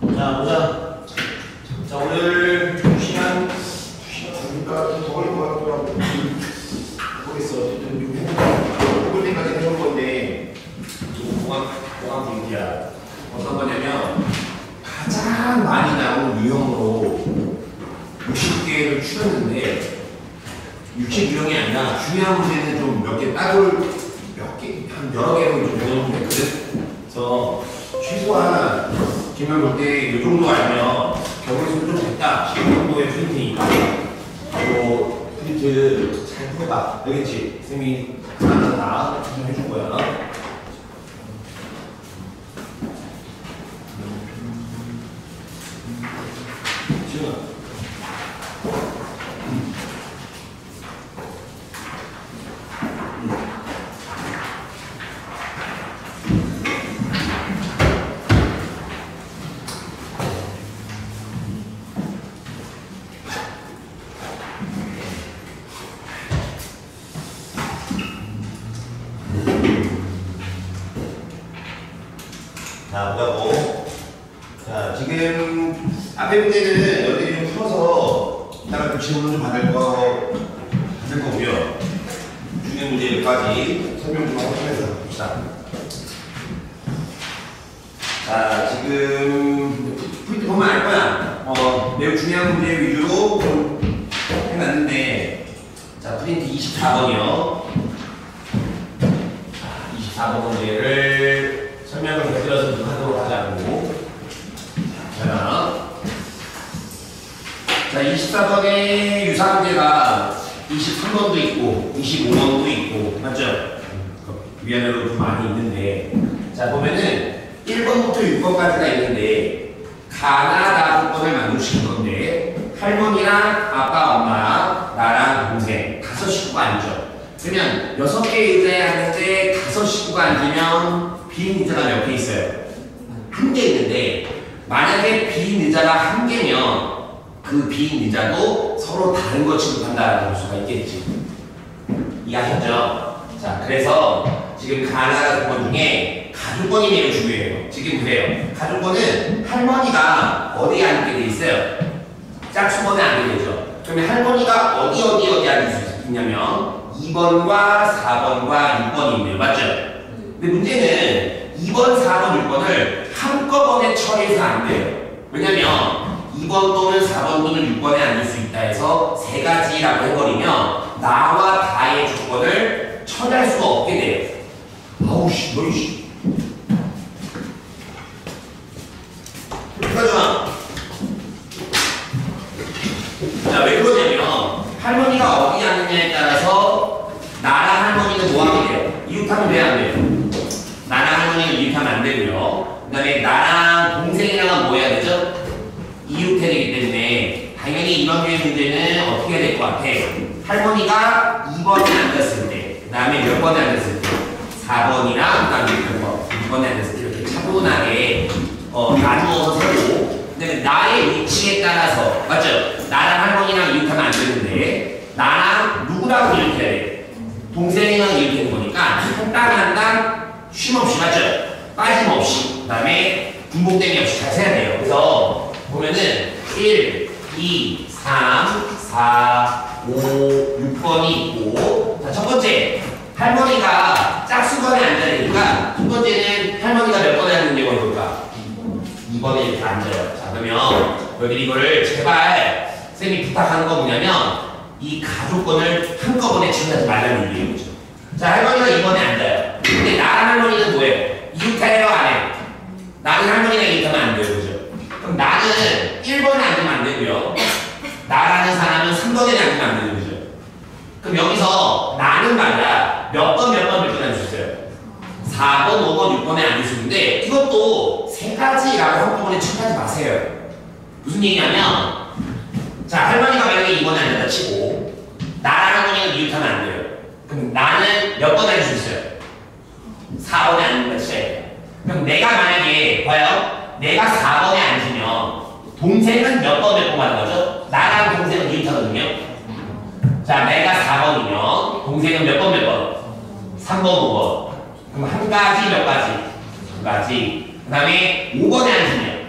자, 보자. 자, 오늘 2시간 그러니까 좀 더 걸릴 것 같기도 하고 모르겠어. 어쨌든 6분 때까지 해볼 건데 공항 분위기야. 어떤 거냐면 가장 많이 나온 유형으로 60개를 추렸는데 60유형이 아니라 중요한 문제는 좀 몇 개 따돌 한 여러 개로 좀 배워보면 됐거든. 그래서 최소한 기말 볼 때 이 정도 알면 경우에서 좀 됐다. 10 정도의 프린트니까 프린트 잘 풀어봐. 알겠지? 쌤이 하나하나 좀 해줄 거야. 지금 자, 보자고. 자, 지금 앞에 문제는 여러분들이 좀 풀어서 이따가 좀 질문을 좀 받을 거고요. 중요한 문제까지 설명 좀 하면서 봅시다. 자, 지금 프린트 보면 알 거야. 매우 중요한 문제 위주로 좀 해놨는데, 자, 프린트 24번이요. 24번 문제를 설명을 곁들여서 하도록 하자고. 자, 24번의 유사 문제가 23번도 있고 25번도 있고 맞죠? 위아래로 좀 많이 있는데, 자 보면은 1번부터 6번까지가 있는데 가나 다섯번을 만드실 건데 할머니랑 아빠, 엄마, 나랑 동생 5식구가 앉죠. 그러면 6개의 의자에 앉는데 5식구가 앉으면 빈 의자가 몇 개 있어요? 1개 있는데 만약에 빈 의자가 1개면 그 빈 의자도 서로 다른 거 취급한다라는 볼 수가 있겠지. 이해하셨죠? 자, 그래서 지금 가나 다섯번 중에 가족권이 매우 중요해요. 지금 보세요. 가족권은 할머니가 어디에 앉게 돼 있어요? 짝수번에 앉게 되죠. 그러면 할머니가 어디 앉을 수 있냐면 2번과 4번과 6번이 있네요. 맞죠? 근데 문제는 2번, 4번, 6번을 한꺼번에 처리해서 안 돼요. 왜냐면 2번 또는 4번 또는 6번에 앉을 수 있다 해서 세 가지라고 해버리면 나와 다의 조건을 처리할 수가 없게 돼요. 아우씨, 너이씨. 그러잖아. 자, 왜 그러냐면 할머니가 어디 앉느냐에 따라서 나랑 할머니는 뭐 하게 돼요? 이웃하면 왜 안 돼요? 나랑 할머니는 이웃하면 안 되고요. 그 다음에 나랑 동생이랑은 뭐 해야 되죠? 이웃해야 되기 때문에 당연히 이번 교의 문제는 어떻게 해야 될 것 같아? 할머니가 2번에 앉았을 때, 그 다음에 몇 번에 앉았을 때? 4번이랑 그 다음에 몇 번? 6번에 앉았을 때 이렇게 차분하게 나누어서 세고, 근데 나의 위치에 따라서, 맞죠? 나랑 할머니랑 이웃하면 안 되는데 나랑 누구랑 이웃해야 돼? 동생이랑 이웃하는 거니까 한 단 한 단 쉼없이, 맞죠? 빠짐없이, 그 다음에 중복됨이 없이 잘 세야 돼요. 그래서 보면은 1, 2, 3, 4, 5, 6번이 있고, 자, 첫 번째 할머니가 짝수번에 앉아야 되니까 첫 번째는 할머니가 몇 번에 앉는지 볼까? 2번에 이렇게 앉아요. 자, 그러면 여기 이거를 제발 쌤이 부탁하는 거 뭐냐면 이 가족권을 한꺼번에 처리하지 말라는 얘기예요. 그죠? 자, 할머니가 2번에 앉아요. 근데 나랑 할머니는 뭐예요? 이웃해요, 안 해요? 나는 할머니랑 이웃하면 안 돼요. 그죠? 그럼 나는 1번에 앉으면 안 되고요. 나라는 사람은 3번에 앉으면 안 되는 거죠. 그럼 여기서 나는 말이야 몇 번 앉을 수 있어요? 4번, 5번, 6번에 앉을 수 있는데 이것도 세 가지라고 한꺼번에 처리하지 마세요. 무슨 얘기냐면, 자, 할머니가 만약에 2번에 앉았다 치고 나랑 할머니가 이웃하면 안 돼요. 그럼 나는 몇 번 앉을 수 있어요? 4번에 앉는다 치세요. 그럼 내가 만약에 봐요. 내가 4번에 앉으면 동생은 몇 번 받는 거죠? 나랑 동생은 이웃하거든요. 자, 내가 4번이면 동생은 몇 번? 3번, 5번. 그럼 한 가지, 몇 가지? 두 가지. 그 다음에 5번에 앉으면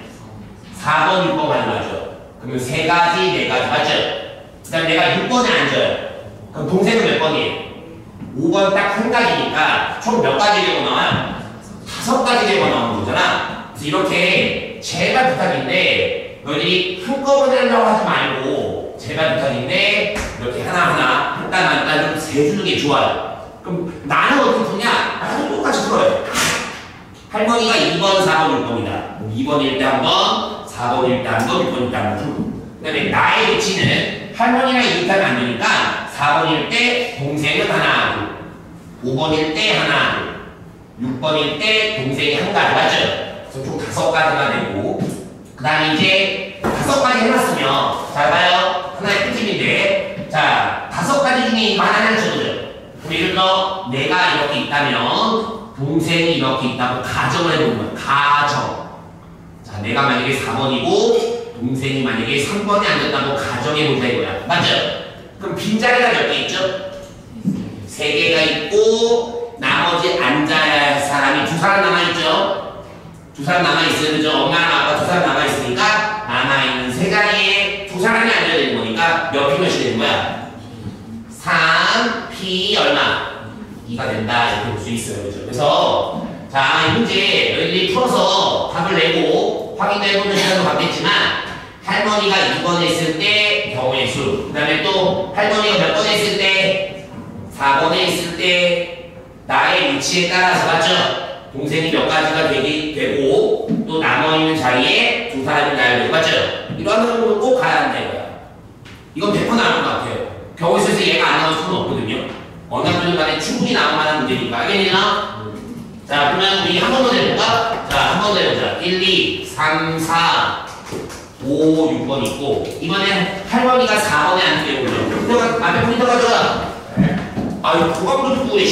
4번, 6번 가는 거죠. 그러면 3가지, 4가지 맞죠? 그 다음에 내가 6번에 앉아요. 그럼 동생은 몇 번이에요? 5번 딱 한 가지니까 총 몇 가지 되고 나와요? 5가지 되고 나오는 거잖아. 그래서 이렇게 제발 부탁인데 너희들이 한꺼번에 하려고 하지 말고 제발 부탁인데 이렇게 하나하나 한 단 한 단 좀 세주는 게 좋아요. 그럼 나는 어떻게 푸냐? 나도 똑같이 풀어요. 할머니가 2번, 4번, 6번이다. 2번일 때 한 번, 4번일 때 한 번, 6번일 때 한 번. 그 다음에 나의 위치는 할머니랑 이웃하면 안 되니까 4번일 때 동생은 하나, 5번일 때 하나, 6번일 때 동생이 한 가지 맞죠? 그래서 총 5가지가 되고 그 다음에 이제 5가지 해놨으면 잘 봐요. 하나의 꿀팁인데 자 5가지 중에 이거 하나는 적어줘요. 그럼 예를 들어 내가 이렇게 있다면 동생이 이렇게 있다고 가정을 해보는 거야. 가정. 자 내가 만약에 4번이고 동생이 만약에 3번에 앉았다고 가정해보자 이거야. 맞죠? 그럼 빈자리가 몇 개 있죠? 3개가 있고 나머지 앉아야 할 사람이 2사람 남아있죠? 2사람 남아있어요. 그죠? 엄마랑 아빠 2사람 남아있으니까 남아있는 3자리에 2사람이 앉아야 되는 거니까 몇 피 몇이 되는 거야? 3, P 얼마? 2가 된다 이렇게 볼 수 있어요. 그죠? 그래서 자 이 문제 너희들이 풀어서 답을 내고 확인도 해보는 시간도 갖겠지만 할머니가 2번에 있을 때 경우의 수, 그 다음에 또 할머니가 몇 번에 있을 때 4번에 있을 때 나의 위치에 따라서 맞죠? 동생이 몇 가지가 되고 또 남아있는 자리에 2사람이 나야 되고 맞죠? 이런 부분은 꼭 가야 한다 이거야. 이건 100% 나올 것 같아요. 경우의 수에서 얘가 안 나올 수는 없거든요. 어느 분들 간에 충분히 나올 만한 문제니까 알겠나? 자 그러면 우리 한 번 더 해볼까? 자 한 번 더 해보자. 1, 2, 3, 4 5, 6번 있고 이번엔 할머니가 4번에 앉게 오죠. 앞에 포인터 가져와. 아유 고감도 두고 그래.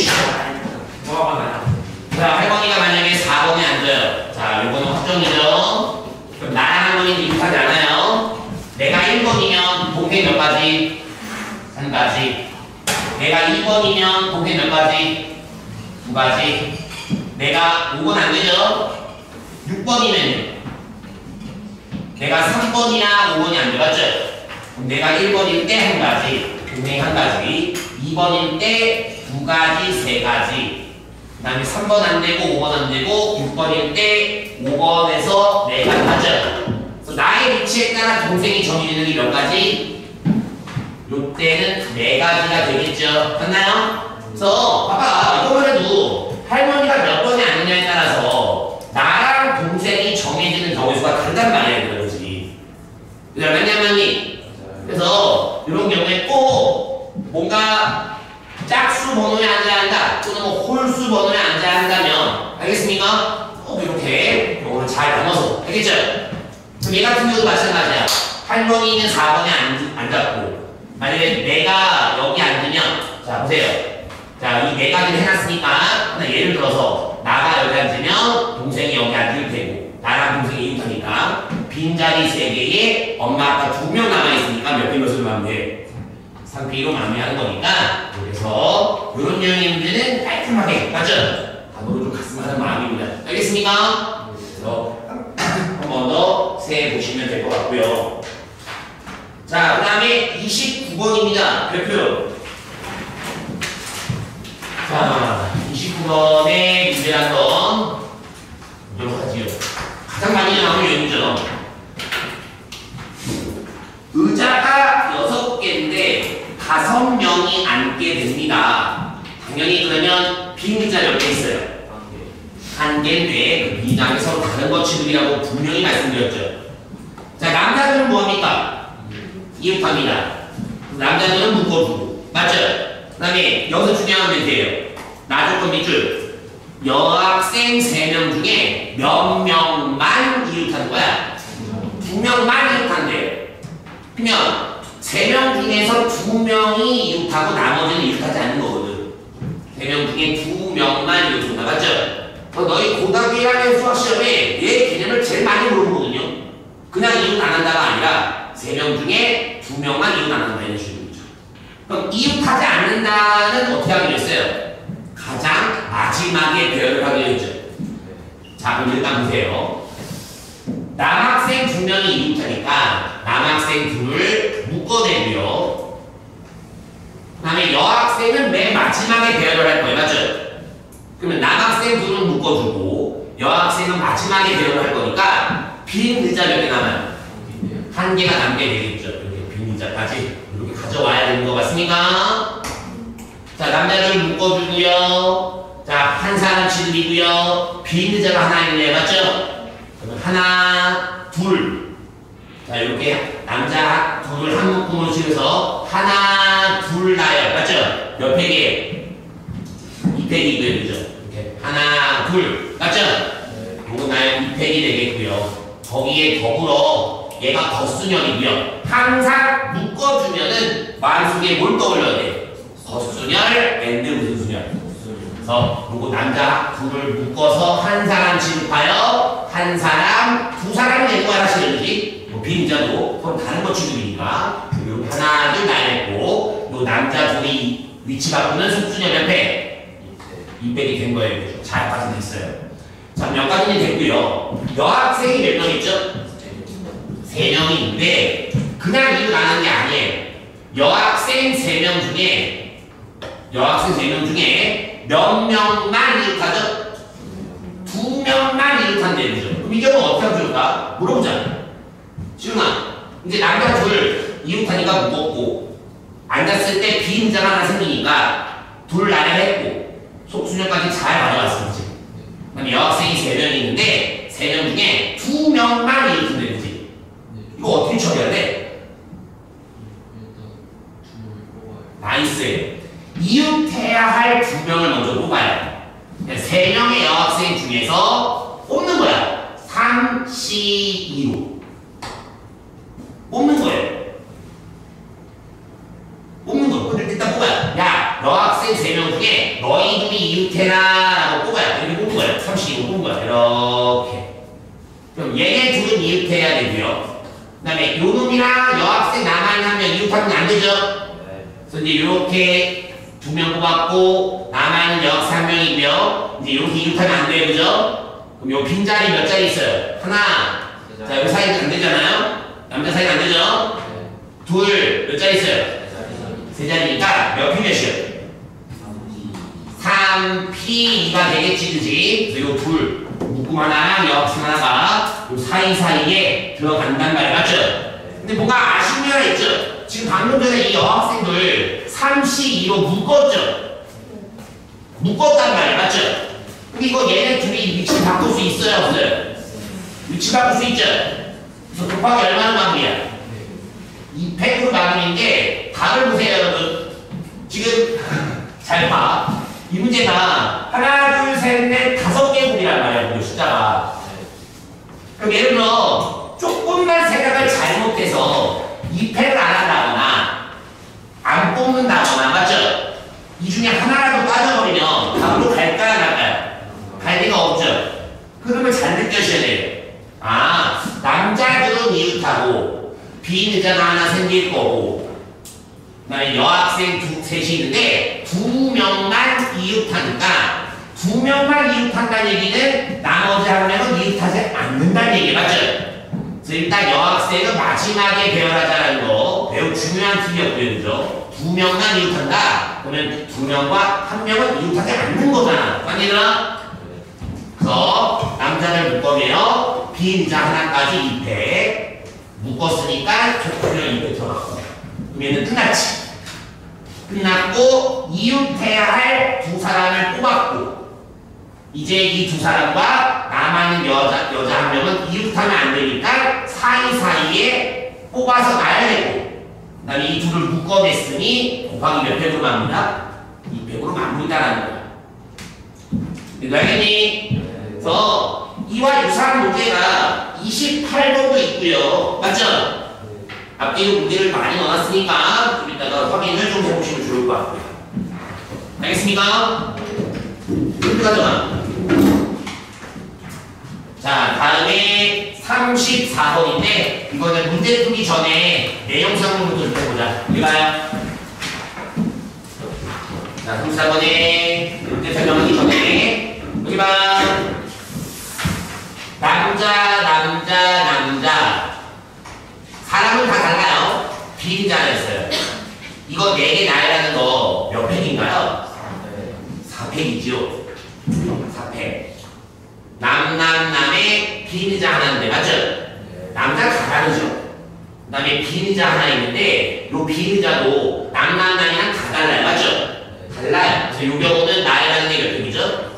자 할머니가 만약에 4번에 앉아요. 자 요거는 확정이죠. 그럼 나랑 할머니는 이웃하지 않아요. 내가 1번이면 동생 몇 가지? 1가지. 내가 2번이면 동생 몇 가지? 2가지. 내가 5번 안 되죠? 6번이면 내가 3번이나 5번이 안 들어갔죠? 그럼 내가 1번일 때 1가지, 동생이 1가지, 2번일 때 2가지, 3가지, 그 다음에 3번 안 되고 5번 안 되고 6번일 때 5번에서 4가지 하죠? 그래서 나의 위치에 따라 동생이 정해지는 게 몇 가지? 요때는 4가지가 되겠죠? 맞나요? 그래서 봐봐 이거만 해도 할머니가 몇 번에 앉느냐에 따라서 나랑 동생이 정해지는 경우의 수가 다르단 말이야. 왜냐면이 그래서 이런 경우에 꼭 뭔가 짝수 번호에 앉아야 한다 또는 뭐 홀수 번호에 앉아야 한다면 알겠습니까? 꼭 이렇게 경우를 잘 나눠서 알겠죠? 그럼 얘 같은 경우도 마찬가지야. 할머니는 4번에 앉았고 만약에 내가 여기 앉으면 자 보세요. 자 이 4가지를 해놨으니까 하나 예를 들어서 나가 여기 앉으면 동생이 여기 앉을 테고 나랑 동생이 이웃하니까 빈자리 3개에 엄마 아빠 2명 남아있으니까 몇 개 몇을 하면 돼? 3P로 마무리하는 거니까 그래서 이런 유형의 문제는 깔끔하게 맞죠? 단어로 좀 갔으면 하는 마음입니다. 알겠습니까? 그래서 한 번 더 세보시면 될 것 같고요. 자 그 다음에 29번입니다. 별표. 자 29번의 문제란 건 여러 가지요. 가장 많이 나오는 유형이죠. 의자가 6개인데 5명이 앉게 됩니다. 당연히 그러면 빈 의자 몇 개 있어요? 1개인데 그 빈장이 서로 다른 거치들이라고 분명히 말씀드렸죠. 자 남자들은 뭐합니까? 이웃합니다. 남자들은 묶어주고 맞죠? 그 다음에 여기서 중요한 멘트예요. 나조건 밑줄 여학생 3명 중에 몇 명만 이웃하는 거야? 2명만 이웃한대요. 그러면 3명 중에서 2명이 이웃하고 나머지는 이웃하지 않는 거거든. 3명 중에 2명만 이웃한다. 맞죠? 너희 고등학교 1학년 수학시험에 얘 개념을 제일 많이 물어보거든요. 그냥 이웃 안 한다가 아니라 3명 중에 2명만 이웃 안 한다 이런 식으로죠. 그럼 이웃하지 않는다는 어떻게 하기로 했어요? 가장 마지막에 배열을 하기로 했죠. 자 그럼 일단 보세요. 남학생 2명 명이 이웃하니까 남학생 둘을 묶어내고요. 그 다음에 여학생은 맨 마지막에 배열을 할 거예요. 맞죠? 그러면 남학생 둘은 묶어주고 여학생은 마지막에 배열을 할 거니까 빈 의자 몇 개 남아요? 한 개가 남게 되겠죠. 이렇게 빈 의자까지 이렇게 가져와야 되는 거 맞습니까? 자, 남자들 묶어주고요. 자, 한 사람씩 드리고요. 빈 의자가 하나 있네요. 맞죠? 그러면 하나, 둘. 자, 이렇게 남자 둘을 한 묶음으로 치면서 하나, 둘 나요. 맞죠? 몇 팩이에요? 2팩이고요. 그죠? 이렇게 하나, 둘. 맞죠? 요거 나요. 2팩이 되겠고요. 거기에 더불어 얘가 덧순열이고요. 항상 묶어주면은 마음속에 뭘 떠올려야 돼? 덧순열 앤드 무슨 순열? 그래서 요거 남자 둘을 묶어서 한 사람 취급하여 한 사람, 두 사람이 되는 거 하시는지 뭐 빈자도 서로 다른 거 취급이니까 그리고 하나, 둘 나였고 요 남자 둘이 위치 바꾸는 속순열 몇 팩? 2팩이 된 거예요. 잘 빠져있어요. 자, 몇 가지는 됐고요. 여학생이 몇 명 있죠? 3명이 있는데 그냥 이거 나는 게 아니에요. 여학생 3명 중에 몇 명만 이웃하죠? 2명만 이웃한대 그죠? 그럼 이 경우 어떻게 하면 좋을까? 물어보자. 지훈아, 이제 남자 둘 이웃하니까 무겁고 앉았을 때 빈자가 하나 생기니까 둘 나열했고 속수녀까지 잘 가져왔어. 그치? 그럼 여학생이 3명이 있는데 3명 중에 2명만 이웃한대 그지? 이거 어떻게 처리해야 돼? 나이스. 이웃해야 할 2명을 먼저 뽑아요. 3명의 여학생 중에서 뽑는 거야. 3, C, 2로 뽑는 거예요. 뽑는 거. 근데 일단 뽑아요. 야, 여학생 3명 중에 너희 둘이 이웃해라 라고 뽑아요. 이렇게 뽑는 거예요. 3, C, 2로 뽑는 거야. 이렇게. 그럼 얘네 둘은 이웃해야 되고요. 그 다음에 요 놈이랑 여학생 남아있는 한 명 이웃하면 안 되죠? 그래서 이제 이렇게 2명 뽑았고 남아있는 여학생 1명이고요. 이제 이렇게 이웃하면 안 돼요. 그죠? 그럼 요 빈자리 몇 자리 있어요? 하나. 자, 요 사이는 안 되잖아요? 남자 사이는 안 되죠? 둘. 몇 자리 있어요? 3자리니까 몇 피 몇이요? 3P2가 되겠지, 그지? 그래서 요 둘. 묶음 하나랑 여학생 하나가 요 사이사이에 들어간단 말이에요. 맞죠? 근데 뭔가 아쉬운 게 하나 있죠? 지금 방금 전에 이 여학생들 3C2로 묶었죠? 묶었단 말이에요. 맞죠? 근데 이거 얘네 둘이 위치 바꿀 수 있어요? 없어요? 위치 바꿀 수 있죠? 그래서 곱하기 얼마나 마무리야? 2팩으로 마무리인데 답을 보세요 여러분. 지금 잘 봐. 이 문제가 하나, 둘, 셋, 넷, 5개 굴이란 말이야. 이 숫자가. 그럼 예를 들어 조금만 생각을 잘못해서 2팩을 안 한다거나 안 뽑는다거나 맞죠? 이 중에 하나라도 빠져버리면 답으로 갈까요? 안 갈까요? 갈 리가 없죠? 그러면 잘 느껴셔야 돼요. 아, 남자들은 이웃하고 빈 의자가 하나 생길 거고 그 다음에 여학생 셋이 있는데 2명만 이웃하니까 2명만 이웃한다는 얘기는 나머지 한 명은 이웃하지 않는다는 얘기 맞죠? 그래서 일단 여학생은 마지막에 배열하자는 거 매우 중요한 팁이었고요. 그죠? 2명만 이웃한다? 그러면 2명과 1명은 이웃하지 않는 거잖아. 맞니나? 그래서 남자들 묶어내요. 빈 의자 하나까지 2팩 묶었으니까 조건을 2팩 들어갔고 그럼 얘는 끝났지. 끝났고 이웃해야 할 두 사람을 뽑았고 이제 이 두 사람과 남아있는 여자 한 명은 이웃하면 안 되니까 사이사이에 뽑아서 놔야 되고 그 다음에 이 둘을 묶어냈으니 곱하기 몇 팩으로 마무리다? 2팩으로 마무리다라는 거야. 알겠니? 그래서 이와 유사한 문제가 28번도 있고요. 맞죠? 앞뒤로 문제를 많이 넣어놨으니까 좀 이따가 확인을 좀 해보시면 좋을 것 같고요. 알겠습니까? 이렇게 가져가. 자, 다음에 34번인데 이거는 문제 풀기 전에 내용상으로부터 좀 해보자. 여기 봐요. 자, 34번에 문제 설명하기 전에 여기 봐. 남자 비인자 하나 있어요. 이거 4개 나열하는 거 몇 팩인가요? 4팩이죠. 4팩. 남의 비인자 하나인데 맞죠? 남자 다 다르죠. 그 다음에 비인자 하나 있는데 요 비인자도 남이랑 다 달라요. 맞죠? 달라요. 그래서 이 경우는 나열하는 게 몇 팩이죠?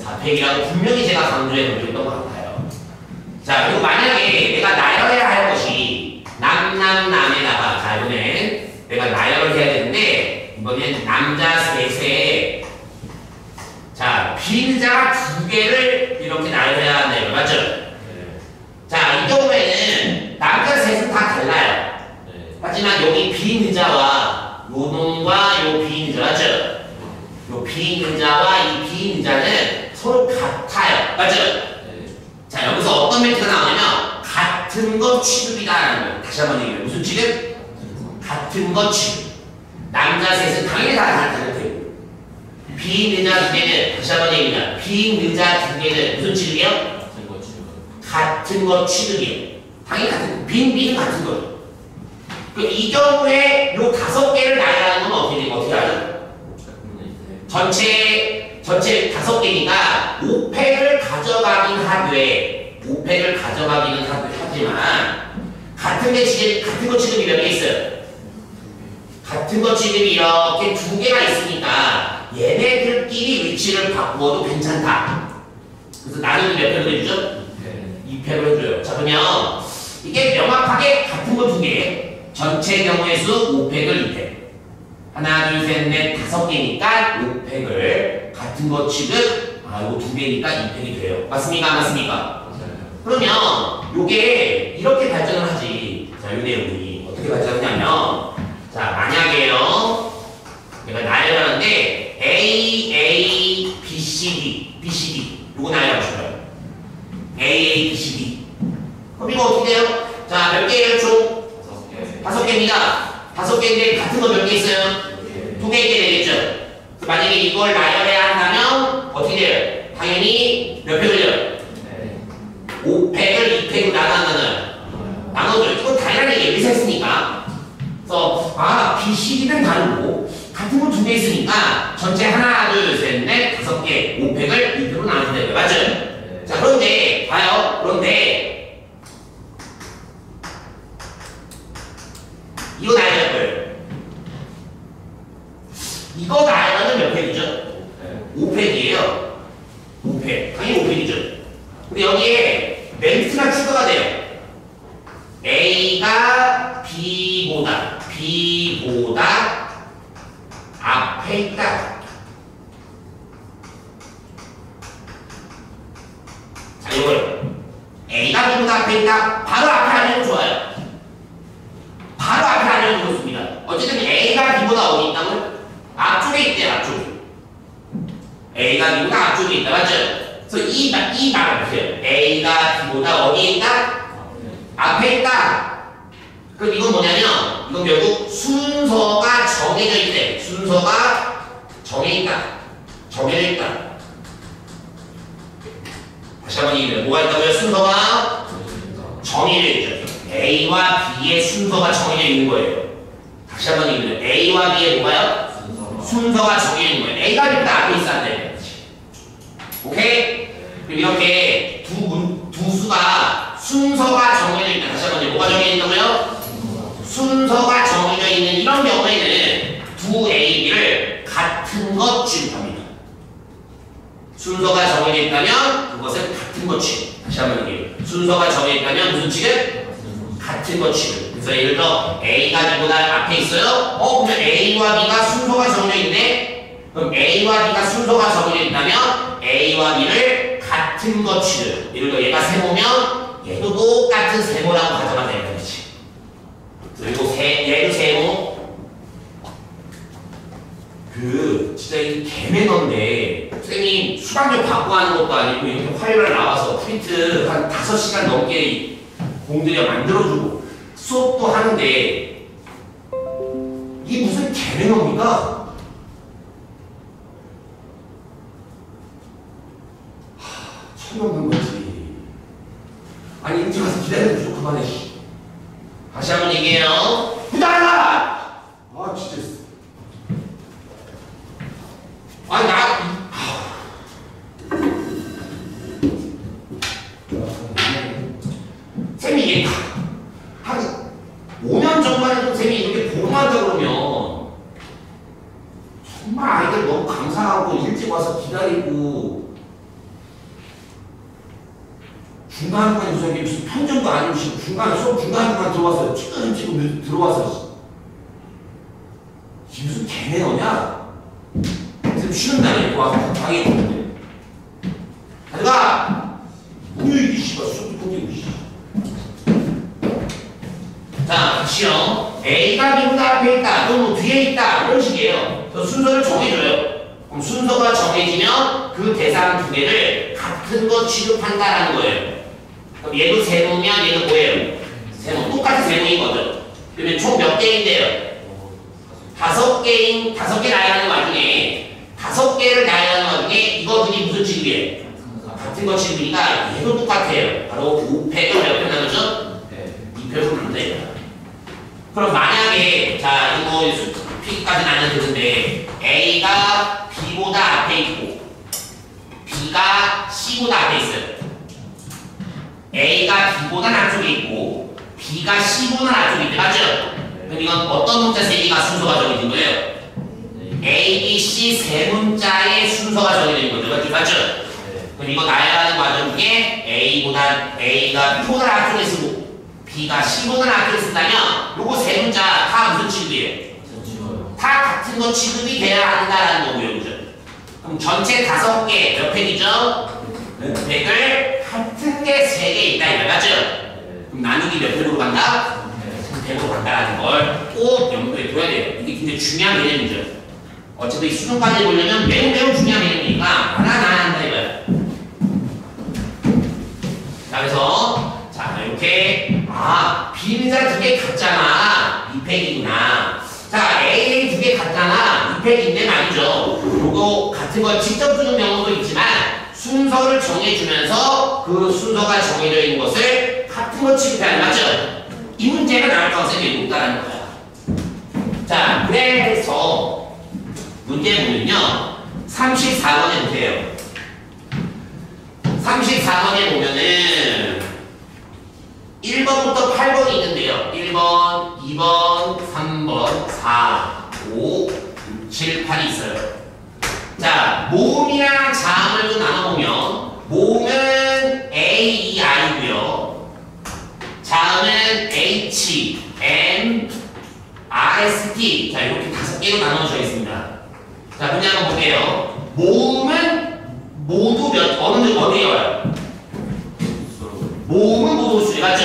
4팩이라고 분명히 제가 강조해 드렸던 것 같아요. 자, 그리고 만약에 내가 나열해야 할 것이 남에다가 자, 이번엔 내가 나열을 해야 되는데 이번엔 남자 셋에 자, 비인자 2개를 이렇게 나열해야 한다. 맞죠? 자, 이 경우에는 남자 셋은 다 달라요. 하지만 여기 비인자와 요 놈과 요 비인자 맞죠? 요 비인자와 이 비인자는 서로 같아요. 맞죠? 자, 여기서 어떤 멘트가 나오냐면 같은 것 취급이다라는 거예요. 다시 한번 얘기해요. 무슨 취급? 같은 것 취급. 남자 셋은 당연히 다 다른 거예요. 비인자 2개는 다시 한번 얘기합니다. 비인자 2개는 무슨 취급이요? 같은 것 취급이에요. 당연히 같은 거. 비는 같은 거예요. 이 경우에 요 5개를 나열하는 건 어떻게 하죠? 전체 5개니까 5팩을 가져가긴 하지만 같은 거 취급이 몇 개 있어요? 같은 거 취급이 이렇게 2개가 있으니까 얘네들끼리 위치를 바꾸어도 괜찮다. 그래서 나누기 몇 팩을 해주죠? 2팩을 해줘요. 자, 그러면 이게 명확하게 같은 거 2개. 전체 경우의 수 5팩을 2팩. 하나, 둘, 셋, 넷, 5개니까 5팩을 같은 거 취급. 이거 2개니까 2팩이 돼요. 맞습니까? 안 맞습니까? 그러면 요게 이렇게 발전을 하지. 자, 요 내용이 어떻게 발전하냐면 자, 만약에요. 내가 나열하는데 A, B, C, D 요거 나열하고 싶어요. A, B, C, D. 그럼 이거 어떻게 돼요? 자, 몇 개예요, 총? 5개입니다. 5개인데 같은 거 몇 개 있어요? 2개 있게 되겠죠? 만약에 이걸 나열해야 한다면 어떻게 돼요? 당연히 몇 팩을요? 5팩을 2팩으로 나눠줘요. 이건 당연한 얘기예요. 여기서 했으니까. 그래서 B, C, D는 다르고 같은 거 2개 있으니까 전체 하나, 둘, 셋, 넷, 5개 5팩을 2팩으로 나눠야 돼요. 맞죠? 자, 그런데 봐요. 그런데 이거 나열할 거예요. 이거 나열하면 몇 팩이죠? 5팩이에요. 5팩. 당연히 5팩이죠. 근데 여기에 멘트가 추가가 돼요. A가 B보다 앞에 있다. 자, 이걸 A가 B보다 앞에 있다. 바로 앞에 하면 좋아요. 바로 앞에 하면 좋습니다. 어쨌든 A가 B보다 어디 있다고요? 앞쪽에 있대요. 앞쪽에. A가 B보다 앞쪽에 있다. 맞죠? 그래서 이 말을 보세요. A가 B보다 어디에 있다? 앞에 있다. 그럼 이건 뭐냐면 이건 결국 순서가 정해져 있대. 순서가 정해져 있다. 다시 한번 얘기해요. 뭐가 있다고요? 순서가 정해져 있죠. A와 B의 순서가 정해져 있는 거예요. 다시 한번 얘기해요. A와 B의 뭐가요? 순서가 정해져 있는 거예요. A가 B보다 앞에 있어야 돼. 오케이? 그럼 이렇게 두 수가 순서가 정해져 있다. 다시 한번 뭐가 정해져 있다고요? 순서가 정해져 있는 이런 경우에는 두 A, B를 같은 것 취급합니다. 순서가 정해져 있다면 그것은 같은 것 취급. 다시 한번 얘기해요. 순서가 정해져 있다면 무슨 취급? 같은 것 취급. 그래서 예를 들어 A가 B보다 앞에 있어요. 그러면 A와 B가 순서가 정해져 있네. 그럼 A와 B가 순서가 정해져 있다면 A와 B를 같은 것 취급. 예를 들어 얘가 세모면 얘도 똑같은 세모라고 가져가면 되는 거지. 그리고 얘도 세모. 진짜 이 개매너인데 선생님 수강료 받고 하는 것도 아니고 이렇게 화요일에 나와서 프린트 한 5시간 넘게 공들여 만들어주고 수업도 하는데 이게 무슨 개매너입니까? 처음 거지. 아니 일찍 가서 기다려도 좀 그만해. 다시 한번 얘기해요. 기다려! 쌤이 한 5년 전만 해도 쌤이 이렇게 보고만 하다 그러면 정말 아이들 너무 감사하고 일찍 와서 기다리고 중간중간에 무슨 편전도 아니고 수업 중간중간 들어와서 찌끔찌끔 들어와서 이게 무슨 개매너냐? 쌤 쉬는 날에 와서 방에 있는데 가져가! 뭐야 이게 씨발 수업도 끊기고 씨. 자, 시험 A가 B보다 앞에 있다 또는 뒤에 있다 이런 식이에요. 그래서 순서를 정해줘요. 그럼 순서가 정해지면 그 대상 두 개를 같은 거 취급한다라는 거예요. 그럼 얘도 세모면 얘도 뭐예요? 세모. 똑같은 세모이거든. 그러면 총 몇 개인데요? 5개인 5개 나열하는 와중에 5개를 나열하는 와중에 이거들이 무슨 취급이에요? 같은 거 취급이니까 얘도 똑같아요. 바로 5팩을 몇 표 나누죠? 2표로 나눈다. 그럼 만약에 자 이거 P까지 나누면 되는데 A가 B보다 앞에 있고 B가 C보다 앞에 있어요. A가 B보다 앞쪽에 있고 B가 C보다 앞쪽에 있대. 맞죠? 그럼 이건 어떤 문자 세 개가 순서가 정해진 거예요? A, B, C 세 문자의 순서가 정해진 거죠. 맞죠? 그럼 이거 나열하는 과정 중에 A가 B보다 앞쪽에 쓰고 B가 C보다 앞쪽에 쓴다면 요거 세 문자 다 무슨 취급이에요? 다 같은 거 취급이 돼야 한다라는 거고요. 그죠? 그럼 전체 5개 몇 팩이죠? 100을 같은 게 3개 있다 이거 맞죠? 그럼 나누기 몇 팩으로 간다? 100으로 간다라는 걸 꼭 염두에 둬야 돼요. 이게 굉장히 중요한 개념이죠. 어차피 수능까지 보려면 매우 중요한 개념이니까 하나 한다 이거야. 자 그래서 자 이렇게 B자 2개 같잖아. 2팩이구나. 자 A 2개 같잖아. 2팩인데 말이죠. 요거 같은 걸 직접 주는 경우도 있지만 순서를 정해주면서 그 순서가 정해져 있는 것을 같은 거 취급해야 하는 맞죠? 이 문제가 나올 가능성이 높다는 거야. 자 그래서 문제 보면요 34번에 보세요. 34번에 보면은 1번부터 8번이 있는데요. 1번, 2번, 3번, 4, 5, 6, 7, 8이 있어요. 자, 모음이랑 자음을 좀 나눠보면 모음은 A, E, I고요. 자음은 H, M, R, S, T. 자, 이렇게 5개로 나눠져 있습니다. 자, 문제 한번 볼게요. 모음은 모두 어디에 와요? 모음은 모두 숫자 맞죠?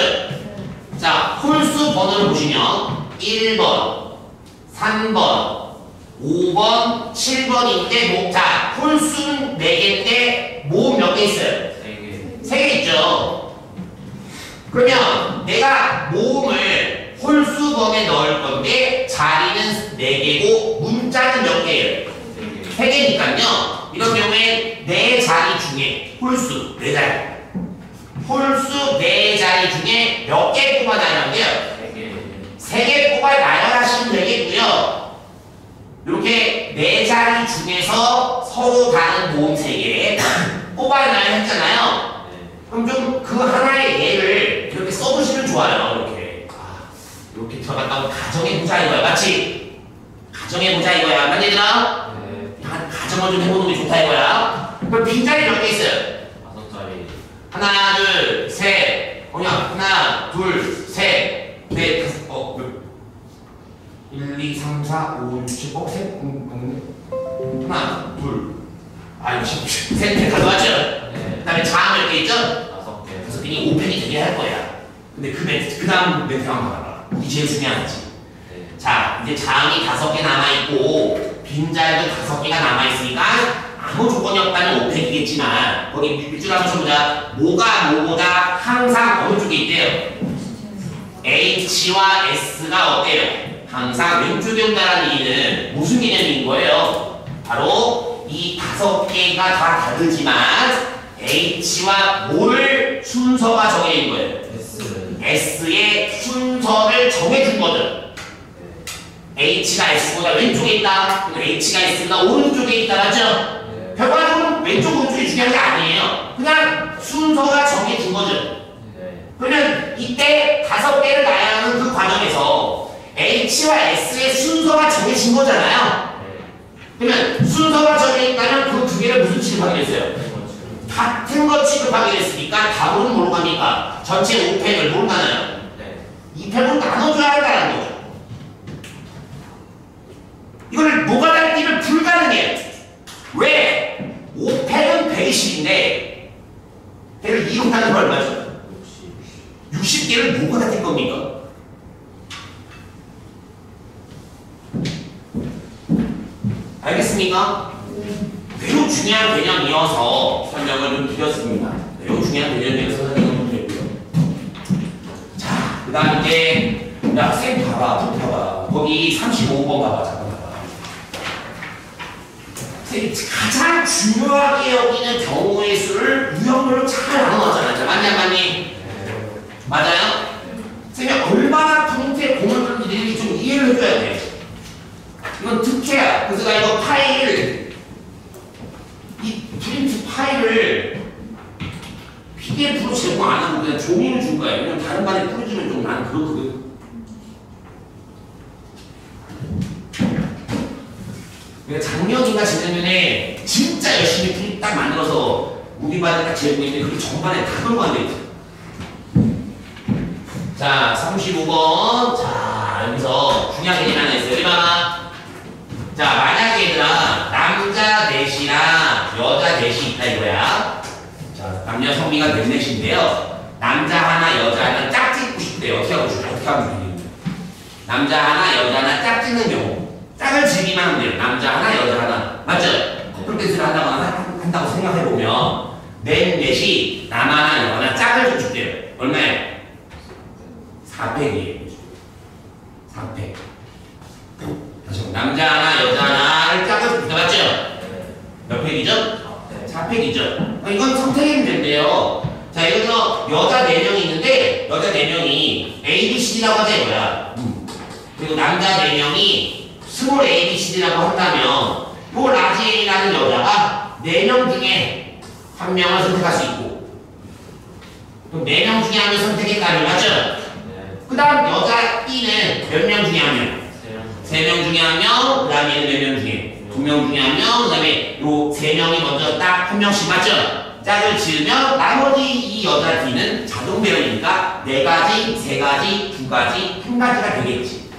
자, 홀수 번호를 보시면 1번, 3번, 5번, 7번인데 자, 홀수는 4개인데 모음 몇 개 있어요? 3개 있죠? 그러면 내가 모음을 홀수번에 넣을 건데 자리는 4개고 문자는 몇 개예요? 3개니까요. 이런 경우에 4자리 중에 홀수 4자리 홀수 4자리 중에 몇 개 뽑아 나열하는데요? 3개 뽑아 나열하시면 되겠고요. 이렇게 4자리 중에서 서로 다른 모음 3개 뽑아 나열했잖아요. 그럼 좀 그 하나의 예를 이렇게 써보시면 좋아요. 이렇게 들어갔다고 가정해보자 이거야. 맞지? 가정해보자 이거야. 맞니 얘들아? 가정을 좀 해보는 게 좋다 이거야. 그럼 빈자리 몇 개 있어요? 5자리. 하나, 둘, 셋. 하나, 둘, 셋, 넷, 1, 2, 3, 4, 5, 6, 7, 셋. 하나, 둘. 셋, 넷, 다섯 맞죠? 그 다음에 자음 몇 개 있죠? 5개. 5팩이 되게 할 거야. 근데 그 다음 멘트 한번 봐봐. 이게 제일 중요한 거지. 자, 이제 자음이 5개 남아있고, 빈자리도 5개가 남아있으니까, 아무 조건이 없다면 5팩이겠지만, 거기 밑줄 한번 쳐보자. 뭐가 뭐보다 항상 어느 쪽에 있대요? H와 S가 어때요? 항상 왼쪽에 온다는 얘기는 무슨 개념인 거예요? 바로 이 5개가 다 다르지만, H와 뭐를 순서가 정해진 거예요? S의 순서를 정해준 거죠. H가 S보다 왼쪽에 있다. H가 S보다 오른쪽에 있다. 맞죠? 결과적으로 왼쪽 오른쪽이 중요한 게 아니에요. 그냥 순서가 정해진 거죠. 그러면 이때 5개를 놔야 하는 그 과정에서 H와 S의 순서가 정해진 거잖아요. 그러면 순서가 정해져 있다면 그 두 개를 무슨 취급하게 됐어요? 같은 거 취급하게 됐으니까 답은 뭘로 갑니까? 전체 5팩을 뭘로 나눠요? 2팩으로 나눠줘야 한다는 거죠. 이걸 노가다기를 불가능해요. 왜? 5팩은 120인데 걔를 2로 나누면 얼마죠? 60개를 뭐가 될 겁니까? 알겠습니까? 매우 중요한 개념이어서 설명을 좀 드렸습니다. 매우 중요한 개념이어서 설명을 좀 드렸고요. 자, 그 다음 이제 야, 쌤 봐봐, 좀 봐봐. 거기 35번 봐봐, 잠깐 봐봐. 쌤이 가장 중요하게 여기는 경우의 수를 유형별로 잘 나눠놨잖아요. 맞냐, 맞니? 맞아요? 쌤이 얼마나 포인트에 공을 들는지 좀 이해를 해줘야 돼. 이건 특혜야. 그래서 나 이거 파일, 이 프린트 파일을 PDF로 제공 안 하고 그냥 종이를 준 거야. 왜냐면 다른 반에 뿌려주면 좀 나는 그렇거든. 내가 작년인가 재작년에 진짜 열심히 프린트 딱 만들어서 우리 반에 딱 제공했는데 그게 전반에 다 그런 거 안 돼 있어. 자, 35번. 자, 여기서 중요한 개념 하나 있어요. 이봐. 자, 만약에 얘들아, 남자 넷이랑 여자 넷이 있다 이거야. 자, 남녀 성비가 넷인데요. 남자 하나, 여자 하나 짝 찍고 싶대요. 어떻게 하고 싶어요? 어떻게 하면 되겠는데? 남자 하나, 여자 하나 짝 찍는 경우. 짝을 지기만 하면 돼요. 남자 하나, 여자 하나. 맞죠? 커플 댄스를 한다고 생각해보면, 넷이 남 하나, 여 하나 짝을 좀 줄게요. 얼마예요? 4팩이에요. 4팩. 남자 하나, 여자 하나를 짝을 줍니다. 맞죠? 몇 팩이죠? 4팩이죠. 이건 선택의 문제인데요. 자, 여기서 여자 4명이 있는데, 여자 4명이 A, B, C라고 하자 이거야. 그리고 남자 4명이 스몰 A, B, C라고 한다면, 요 라지라는 여자가 4명 중에 1명을 선택할 수 있고, 그럼 4명 중에 1명 선택했다면, 맞죠? 그 다음 여자 B는 몇 명 중에 1명? 3명 중에 1명, 그 다음에 얘는 몇 명 중에? 2명 중에 1명, 그 다음에 요 3명이 먼저 딱 1명씩 맞죠? 짝을 지으면 나머지 이 여자 D는 자동 배열이니까 4가지, 3가지, 2가지, 1가지가 되겠지.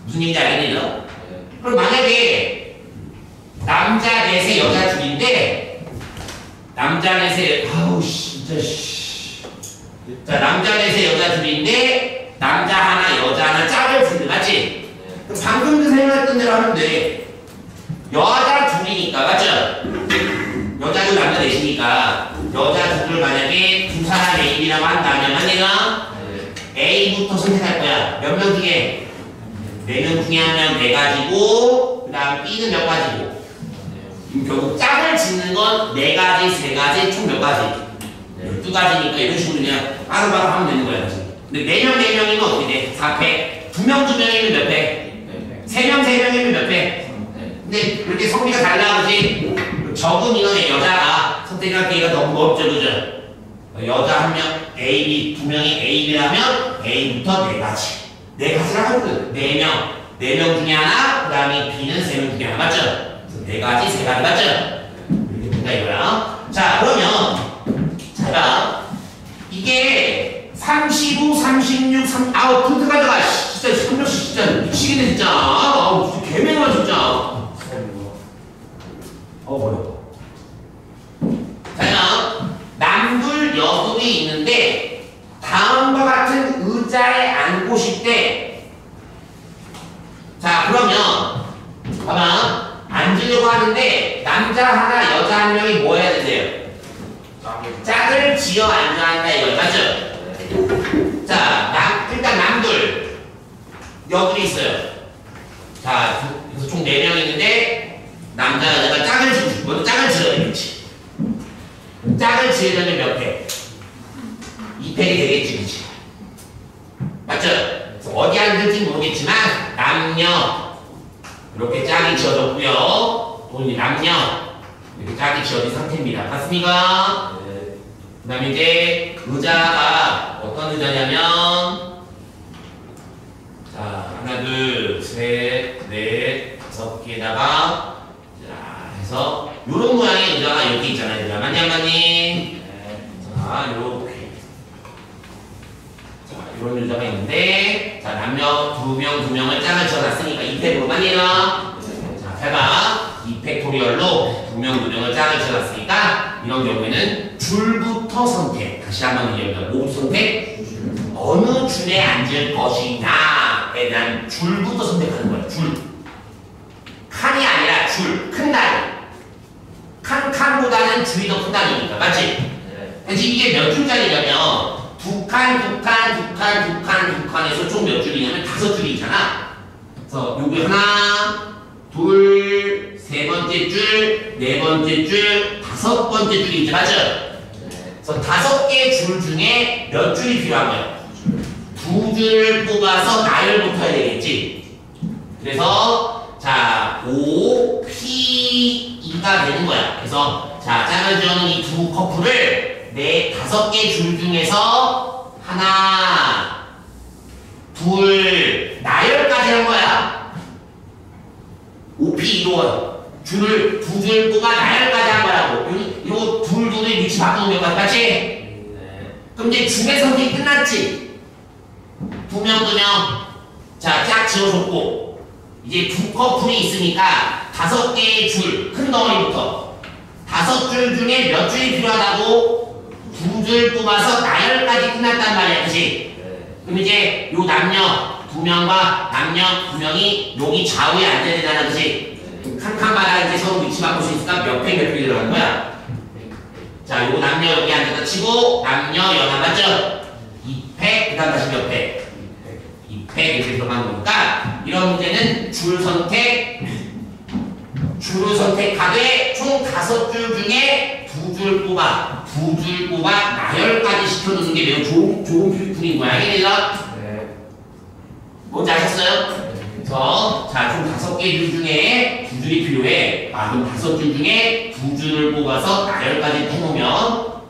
무슨 얘기인지 알겠네요? 그럼 만약에 남자 넷에 여자 둘인데 남자 넷에 아우 진짜 씨. 자, 남자 넷에 여자 둘인데 남자 하나, 여자 하나 짝을 지는데 맞지? 방금 그 생각했던 대로 하면 돼. 여자 둘이니까 맞죠? 여자도 남자 넷이니까 여자 둘을 만약에 두 사람 A이라고 한다면 만약에 A부터 선택할 거야. 몇 명 중에? 4명 중에 1명 4가지고 그 다음 B는 몇 가지고? 결국 짝을 짓는 건 4가지, 3가지, 총 몇 가지? 12가지니까 이런 식으로 그냥 바로바로 하면 되는 거야. 근데 4명, 4명이면 어떻게 돼? 4팩. 2명, 2명이면 몇 팩? 3명, 3명이면 몇 팩? 근데 이렇게 성비가 달라 그러지? 적은 인원의 여자가 선택할 기회가 너무 없죠, 그죠? 여자 1명, A, B, 2명이 A, B라면 A부터 4가지. 4가지라고 하거든. 4명 중에 하나, 그 다음에 B는 3명 중에 하나, 맞죠? 4가지, 3가지, 맞죠? 이렇게 된다 이거야. 자, 그러면, 자, 이게 35, 36, 3, 아우, 푼트 가져가. 진짜, 3명씩 진짜 미치겠네, 진짜. 아우, 진짜 개맹아, 진짜. 뭐야. 자, 남둘, 여둘이 있는데, 다음과 같은 의자에 앉고 싶대. 자, 그러면, 봐봐. 앉으려고 하는데, 남자 하나, 여자 1명이 뭐 해야 된대요? 짝을 지어 앉아야 한다, 이거. 맞죠? 자, 일단 남둘, 여둘이 있어요. 자, 그래서 총 4명 있는데, 남자, 여자가 짝을 지고, 먼저 짝을 지어야 되겠지. 짝을 지으려면 몇 팩? 2팩이 되겠지, 그치? 맞죠? 그래서 어디 앉을지 모르겠지만, 남녀, 이렇게 짝이 지어졌고요. 또 남녀, 이렇게 짝이 지어진 상태입니다. 맞습니까? 그 다음에 이제, 의자가 어떤 의자냐면 자 하나 둘 셋 넷 다섯 개에다가 자 해서 요런 모양의 의자가 이렇게 있잖아요. 의자 맞니 안 맞니? 자 요렇게 자 이런 의자가 있는데 자 남녀 두 명을 짝을 지어놨으니까 이팩으로 맞니나? 자 해봐. 이 팩토리얼로 두 명을 짝을 지어놨으니까 이런 경우에는 줄부터 선택. 다시 한번 얘기합니다. 뭐부터 선택? 어느 줄에 앉을 것이냐에 대한 줄부터 선택하는 거예요. 줄. 칸이 아니라 줄. 큰 단위. 칸보다는 줄이 더 큰 단위니까. 맞지? 그래서 이게 몇 줄짜리냐면 두 칸에서 총 몇 줄이냐면 5줄이 있잖아. 그래서 여기 하나, 둘, 세 번째 줄, 네 번째 줄, 다섯 번째 줄이 있지. 맞죠? 그래서 5개 줄 중에 몇 줄이 필요한 거야? 2줄 뽑아서 나열부터 해야 되겠지. 그래서 자 5, P, 2가 되는 거야. 그래서 자 짝을 지어놓은 이 두 커플을 5개 줄 중에서 하나, 둘, 나열까지 한 거야. 5P, 2로 줄을 2줄 뽑아 나열까지 한 거라고. 이거 둘의 위치 바꾸는 거 맞지? 네. 그럼 이제 중의 선택이 끝났지? 2명. 자, 짝 지어줬고 이제 두 커플이 있으니까 5개의 줄, 큰 덩어리부터 5줄 중에 몇 줄이 필요하다고 2줄 뽑아서 나열까지 끝났단 말이야. 그치? 네. 그럼 이제 요 남녀 2명과 남녀 2명이 여기 좌우에 앉아야 되잖아. 그치? 네. 칸칸마다 이제 서로 위치 바꿀 수 있으니까 몇 팩이 들어간 거야? 자, 요 남녀 여기 앉아서 치고 남녀 연합 맞죠? 2팩, 그 다음 다시 몇 팩? 2팩 이렇게 들어가는 거니까 이런 문제는 줄을 선택하되 총 5줄 중에 2줄 뽑아 나열까지 시켜두는 게 매우 좋은 풀인 거야. 알겠죠? 네. 뭔지 아셨어요? 그래서 자, 총 5개 줄 중에 2줄이 필요해. 그럼 5줄 중에 2줄을 뽑아서 나열까지 해놓으면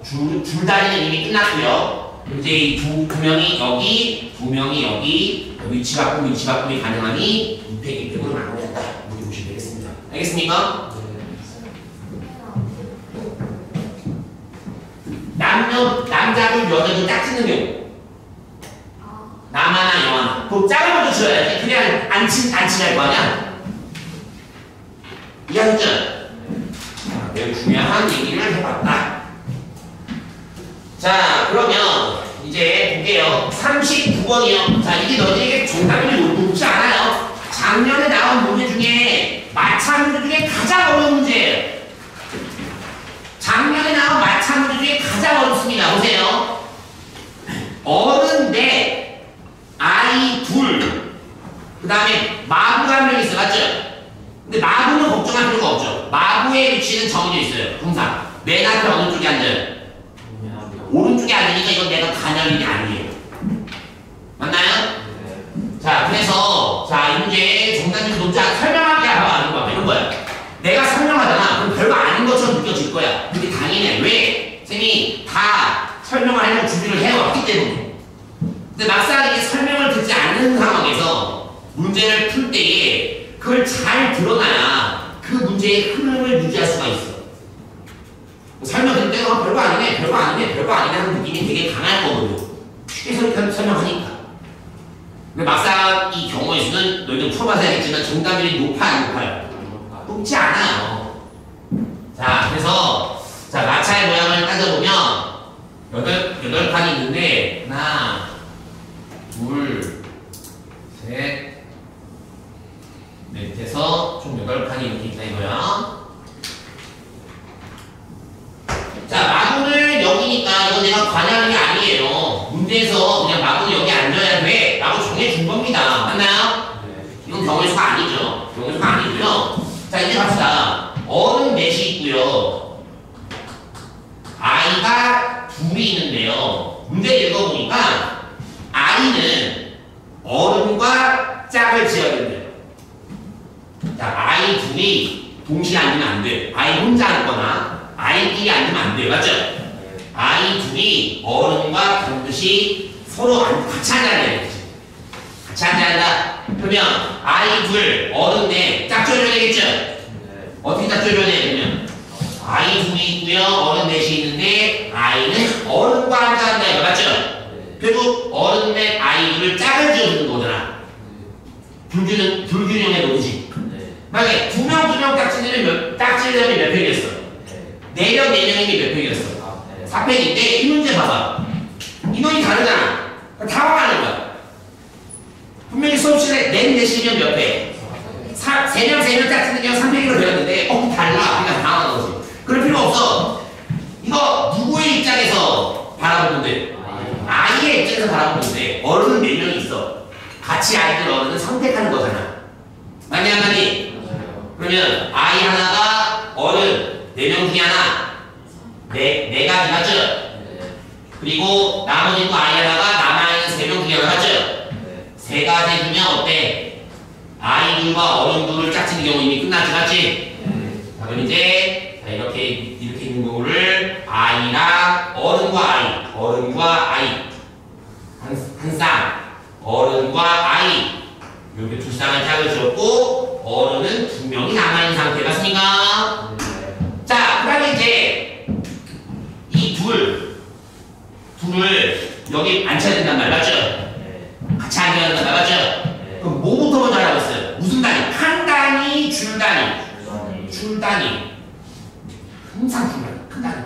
줄 단위는 이미 끝났고요. 이제 이 두 명이 여기, 2명이 여기 위치 바꿈이 가능하니 2팩으로 마무리한다. 이렇게 보시면 되겠습니다. 알겠습니까? 남자들 여자들 짝 짓는 경우 남하나 여하나 그럼 짝을 먼저 지어야지. 그냥 안 친할 거 아니야? 이해하셨죠? 자, 매우 중요한 얘기를 해봤다. 자, 그러면 이제 볼게요. 39번이요. 자, 이게 너희에게 정답이 높지 않아요. 작년에 나온 문제 중에 마차 문제 중에 가장 어려운 문제예요. 작년에 나온 마차 문제 중에 가장 어렵습니다. 보세요. 어른 넷, 아이 둘, 그 다음에 마부가 한 명 있어. 맞죠? 근데 마부는 걱정할 필요가 없죠. 마부의 위치는 정해져 있어요. 항상. 맨 앞에 어느 쪽에 앉아요? 오른쪽에 앉으니까 이건 내가 간혈인이 아니에요. 맞나요? 네. 자, 그래서 자, 이 문제 정답률 높지 않아. 설명하게 하는 거야. 이런 거야. 내가 설명하잖아. 그럼 별거 아닌 것처럼 느껴질 거야. 근데 당연히 왜? 쌤이 다 설명을 하려고 준비를 해왔기 때문에. 근데 막상 이게 설명을 듣지 않는 상황에서 문제를 풀 때에 그걸 잘 드러나야 그 문제의 흐름을 유지할 수가 있어. 설명 듣을 때가 별거 아니네 하는 느낌이 되게 강할 거거든요. 쉽게 설명하니까. 근데 막상 이 경우의 수는 너희들 풀어봐서 알겠지만 정답률이 높아요, 안 높아요? 높지 않아요. 자, 그래서 자, 마차의 모양을 따져보면 8칸이 있는데 하나, 둘, 셋, 넷에서 총 8칸이 이렇게 있다 이거야. 자, 마구는 여기니까 이거 내가 관여하는 게 아니에요. 문제에서 그냥 마구는 여기 앉아야 돼 라고 정해준 겁니다. 맞나요? 네. 이건 경우의 수가 아니죠. 경우의 수가 아니고요. 자, 이제 갑시다. 어른 넷이 있고요. 아이가 둘이 있는데요. 문제 읽어보니까 아이는 어른과 짝을 지어야 된대요. 자, 아이 둘이 동시에 앉으면 안 돼. 아이 혼자 앉거나 아이끼리 앉으면 안 돼요. 맞죠? 아이 둘이 어른과 반드시 서로 같이 앉아야 돼. 같이 앉아야 그러면 아이 둘, 어른 넷 짝 지어줘야 되겠죠? 어떻게 짝 지어줘야 되냐면 아이 둘이 있고요, 어른 넷이 있는데 아이는 어른과 앉아야 이거 맞죠? 결국 어른 넷 아이 둘을 짝을 지어주는 거잖아. 불균형의 논지. 만약에 두 명 짝지려면 몇 팩이었어? 4명 4명이면 몇 팩이었어? 4팩인데 이 문제 봐봐. 인원이 다르잖아. 당황하는 거야. 분명히 수업 시간에 넷이면 몇 팩? 3명 짝지는 경우 3팩으로 배웠는데 달라. 그러니까 당황하는 거지. 그럴 필요 없어. 이거 누구의 입장에서 바라보면 돼? 아이의 입장에서 바라보면 돼. 어른은 4명이 있어. 같이 아이들 어른은 선택하는 거잖아. 맞니 안 맞니? 그러면 아이 하나가 어른 4명 중에 하나 네 가지 맞죠? 그리고 나머지 또 아이 하나가 남아있는 3명 중에 하나 맞죠? 3가지 주면 어때? 아이 둘과 어른 둘을 짝지는 경우 이미 끝났지 맞지? 자 그럼 이제 이렇게 있는 거를 아이랑 어른과 아이 한 쌍 어른과 아이 이렇게 두 쌍을 짝을 지었고 어른은 2명이 남아있는 상태 맞습니까? 자 그 다음에 이제 이 둘을 여기 앉혀야 된단 말 맞죠? 같이 앉아야 된단 말 맞죠? 그럼 뭐부터 먼저 하라고 했어요? 무슨 단위? 한 단위, 줄 단위. 줄 단위. 항상 줄 단위. 큰 단위.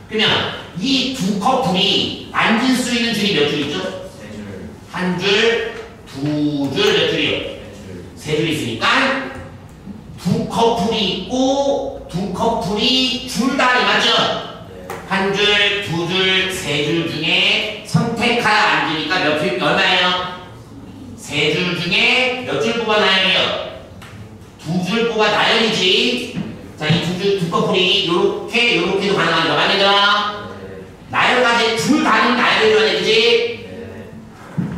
그러면 이 두 커플이 앉을 수 있는 줄이 몇 줄 있죠? 한 줄, 두 줄, 몇 줄이요? 세 줄 있으니까 두 커플이 있고 두 커플이 줄 단위 맞죠? 한 줄, 두 줄, 세 줄 중에 선택하여 앉으니까 몇 줄, 얼마예요? 세 줄 중에 몇 줄 뽑아 나열이요? 2줄 뽑아 나열이지. 자, 이 두 커플이 요렇게도 가능하죠. 맞죠? 나열까지 줄 단위 나열해줘야 되지?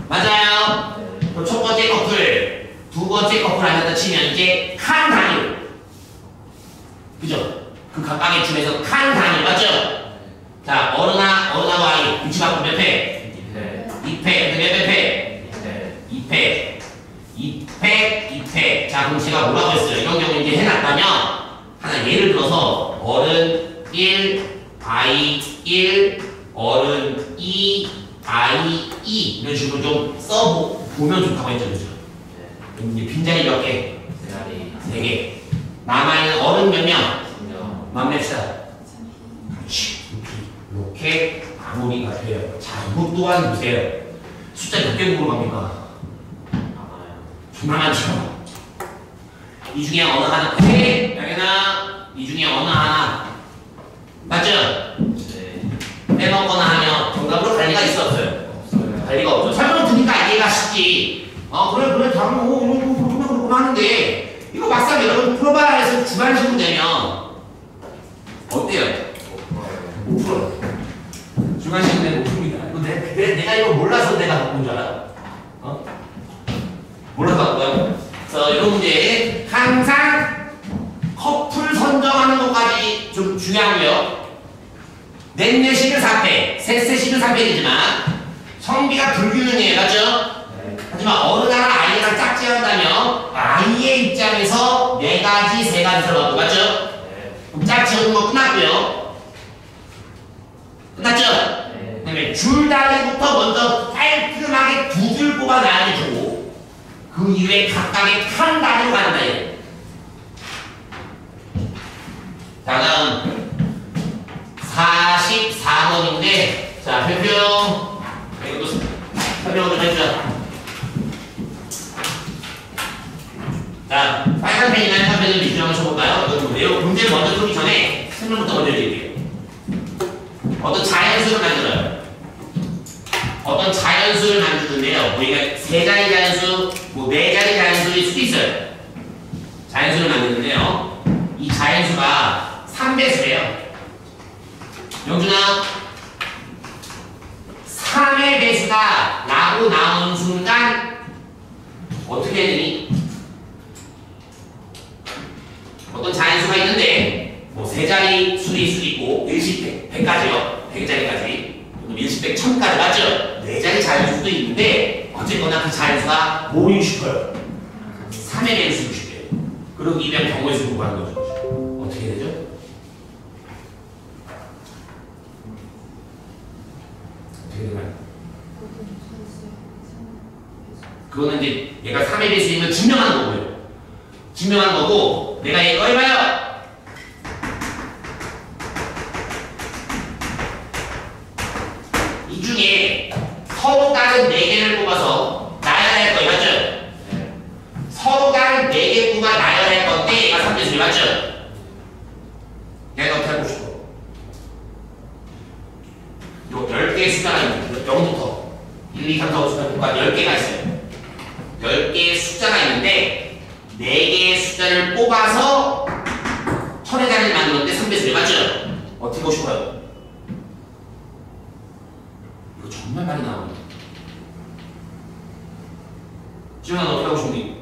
맞아요? 그럼 첫 번째 커플, 두 번째 커플 앉았다 치면 이제 칸 단위로. 그죠? 그 각각의 줄에서 칸 단위, 맞죠? 자, 어른하고 아이, 위치 바꾸면 몇 회? 2패. 몇 회? 2패. 자, 그럼 제가 뭐라고 했어요? 이런 경우 이제 해놨다면, 하나 예를 들어서, 어른 1, 아이 1, 어른 2, 아이 2. 이런 식으로 좀 써보면 좋다고 했죠. 그죠? 이제 빈자리 몇 개? 3개. 남아있는 어른 몇 명? 맘냅시다. 그렇지. 이렇게 마무리가 돼요. 자, 이것 또한 보세요. 숫자 몇 개 물어갑니까? 정말 많죠. 이 중에 어느 하나, 여기나 이 중에 어느 하나, 맞죠? 빼먹거나 하면 정답으로 갈 리가 있어 없어요? 갈 리가 없죠. 설명 듣니까 이해가 쉽지. 그래, 다른 거, 그렇구나 하는데, 이거 막상 여러분 풀어봐야 해서 주관식으로 되면, 어때요? 못 풀어요. 주관식으로 되면 못 풉니다. 이거 내가 이거 몰라서 내가 갖고 온 줄 알아? 몰라서 갖고 거야. 그래서 이런 문제, 항상 커플 선정하는 것까지 좀 중요하고요. 넷넷이면 4패, 셋셋이면 3패이지만 성비가 불균형이에요. 맞죠? 하지만 어른하고 아이랑 짝지어한다면 아이의 입장에서 4가지, 3가지 들어가고 맞죠? 그럼 짝지어는 거 끝났고요. 끝났죠? 그 다음에 줄 단위부터 먼저 깔끔하게 2줄 뽑아 놔야 주고 그 이후에 각각의 칸 단위로 가는 거예요. 자, 다음 44번인데, 자, 별표. 이것도 설명을 좀 해주자. 자, 빨간 펜이나 흰 펜을 미주형을 쳐볼까요? 이건 내용, 문제를 먼저 풀기 전에 설명부터 먼저 해드릴게요. 어떤 자연수를 만들어요. 어떤 자연수를 만드는데요. 우리가 3자리 자연수, 4자리 자연수일 수도 있어요. 자연수를 만드는데요. 이 자연수가 3배수예요. 영준아, 3의 배수다 라고 나오는 순간 어떻게 해야 되니? 어떤 자연수가 있는데 3자리 수일 수도 있고 일식백, 100까지요. 100자리까지 일식백 1000까지 맞죠? 4자리 자연수 수도 있는데 어쨌거나 그 자연수가 뭐이고 싶어요? 3의 배를 쓰고 싶대요. 그리고 이면 경우의 수를 구하는 거죠. 어떻게 되죠? 어떻게 되나요? 그거는 이제 얘가 3의 배수임을 증명하는 거고요. 증명하는 거고 내가 얘 꺼봐요. 이 중에 서로 다른 4개를 뽑아서 나열할 거예요. 맞죠? 네. 서로 다른 4개 뽑아 나열할 건데 얘가 3배수임 맞죠? 얘가 어떻게 하고 싶어? 요 10개의 숫자가 있는데 0부터 1, 2, 3, 4, 5, 6, 7, 8, 10개가 있어요. 10개의 숫자가 있는데 4개의 숫자를 뽑아서 천의 자리를 만드는데 3배수임 맞죠? 어떻게 보고 싶어요? 이거 정말 많이 나옵니다. 지훈아 너 어떻게 하고 싶니?